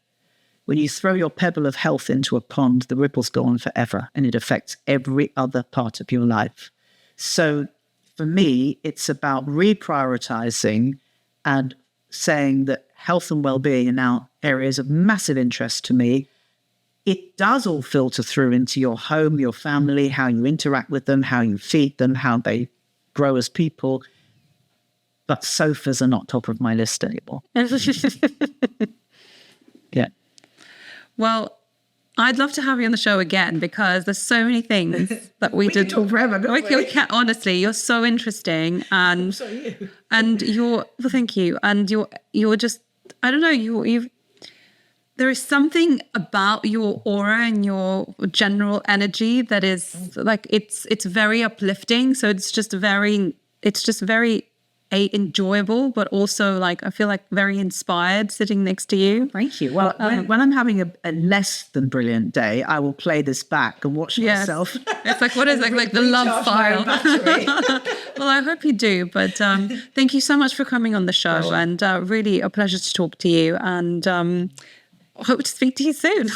When you throw your pebble of health into a pond, the ripples go on forever and it affects every other part of your life. So for me, it's about reprioritizing and saying that health and well-being are now areas of massive interest to me. It does all filter through into your home, your family, how you interact with them, how you feed them, how they grow as people. But sofas are not top of my list anymore. Yeah. Well, I'd love to have you on the show again, because there's so many things that we did. Can talk forever, Honestly, you're so interesting, and So are you. and you're well, thank you, and you're just, I don't know, you've there is something about your aura and your general energy that is like it's very uplifting. So it's just very enjoyable, but also like I feel like very inspired sitting next to you. Thank you. Well, when I'm having a less than brilliant day, I will play this back and watch myself. It's like, what is like the love file? Well, I hope you do. But thank you so much for coming on the show. Pleasure. And really a pleasure to talk to you. And hope to speak to you soon.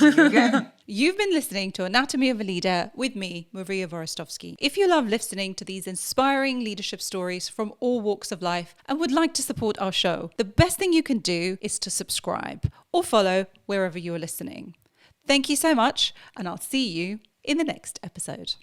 You've been listening to Anatomy of a Leader with me, Maria Vorostovsky. If you love listening to these inspiring leadership stories from all walks of life and would like to support our show, the best thing you can do is to subscribe or follow wherever you're listening. Thank you so much, and I'll see you in the next episode.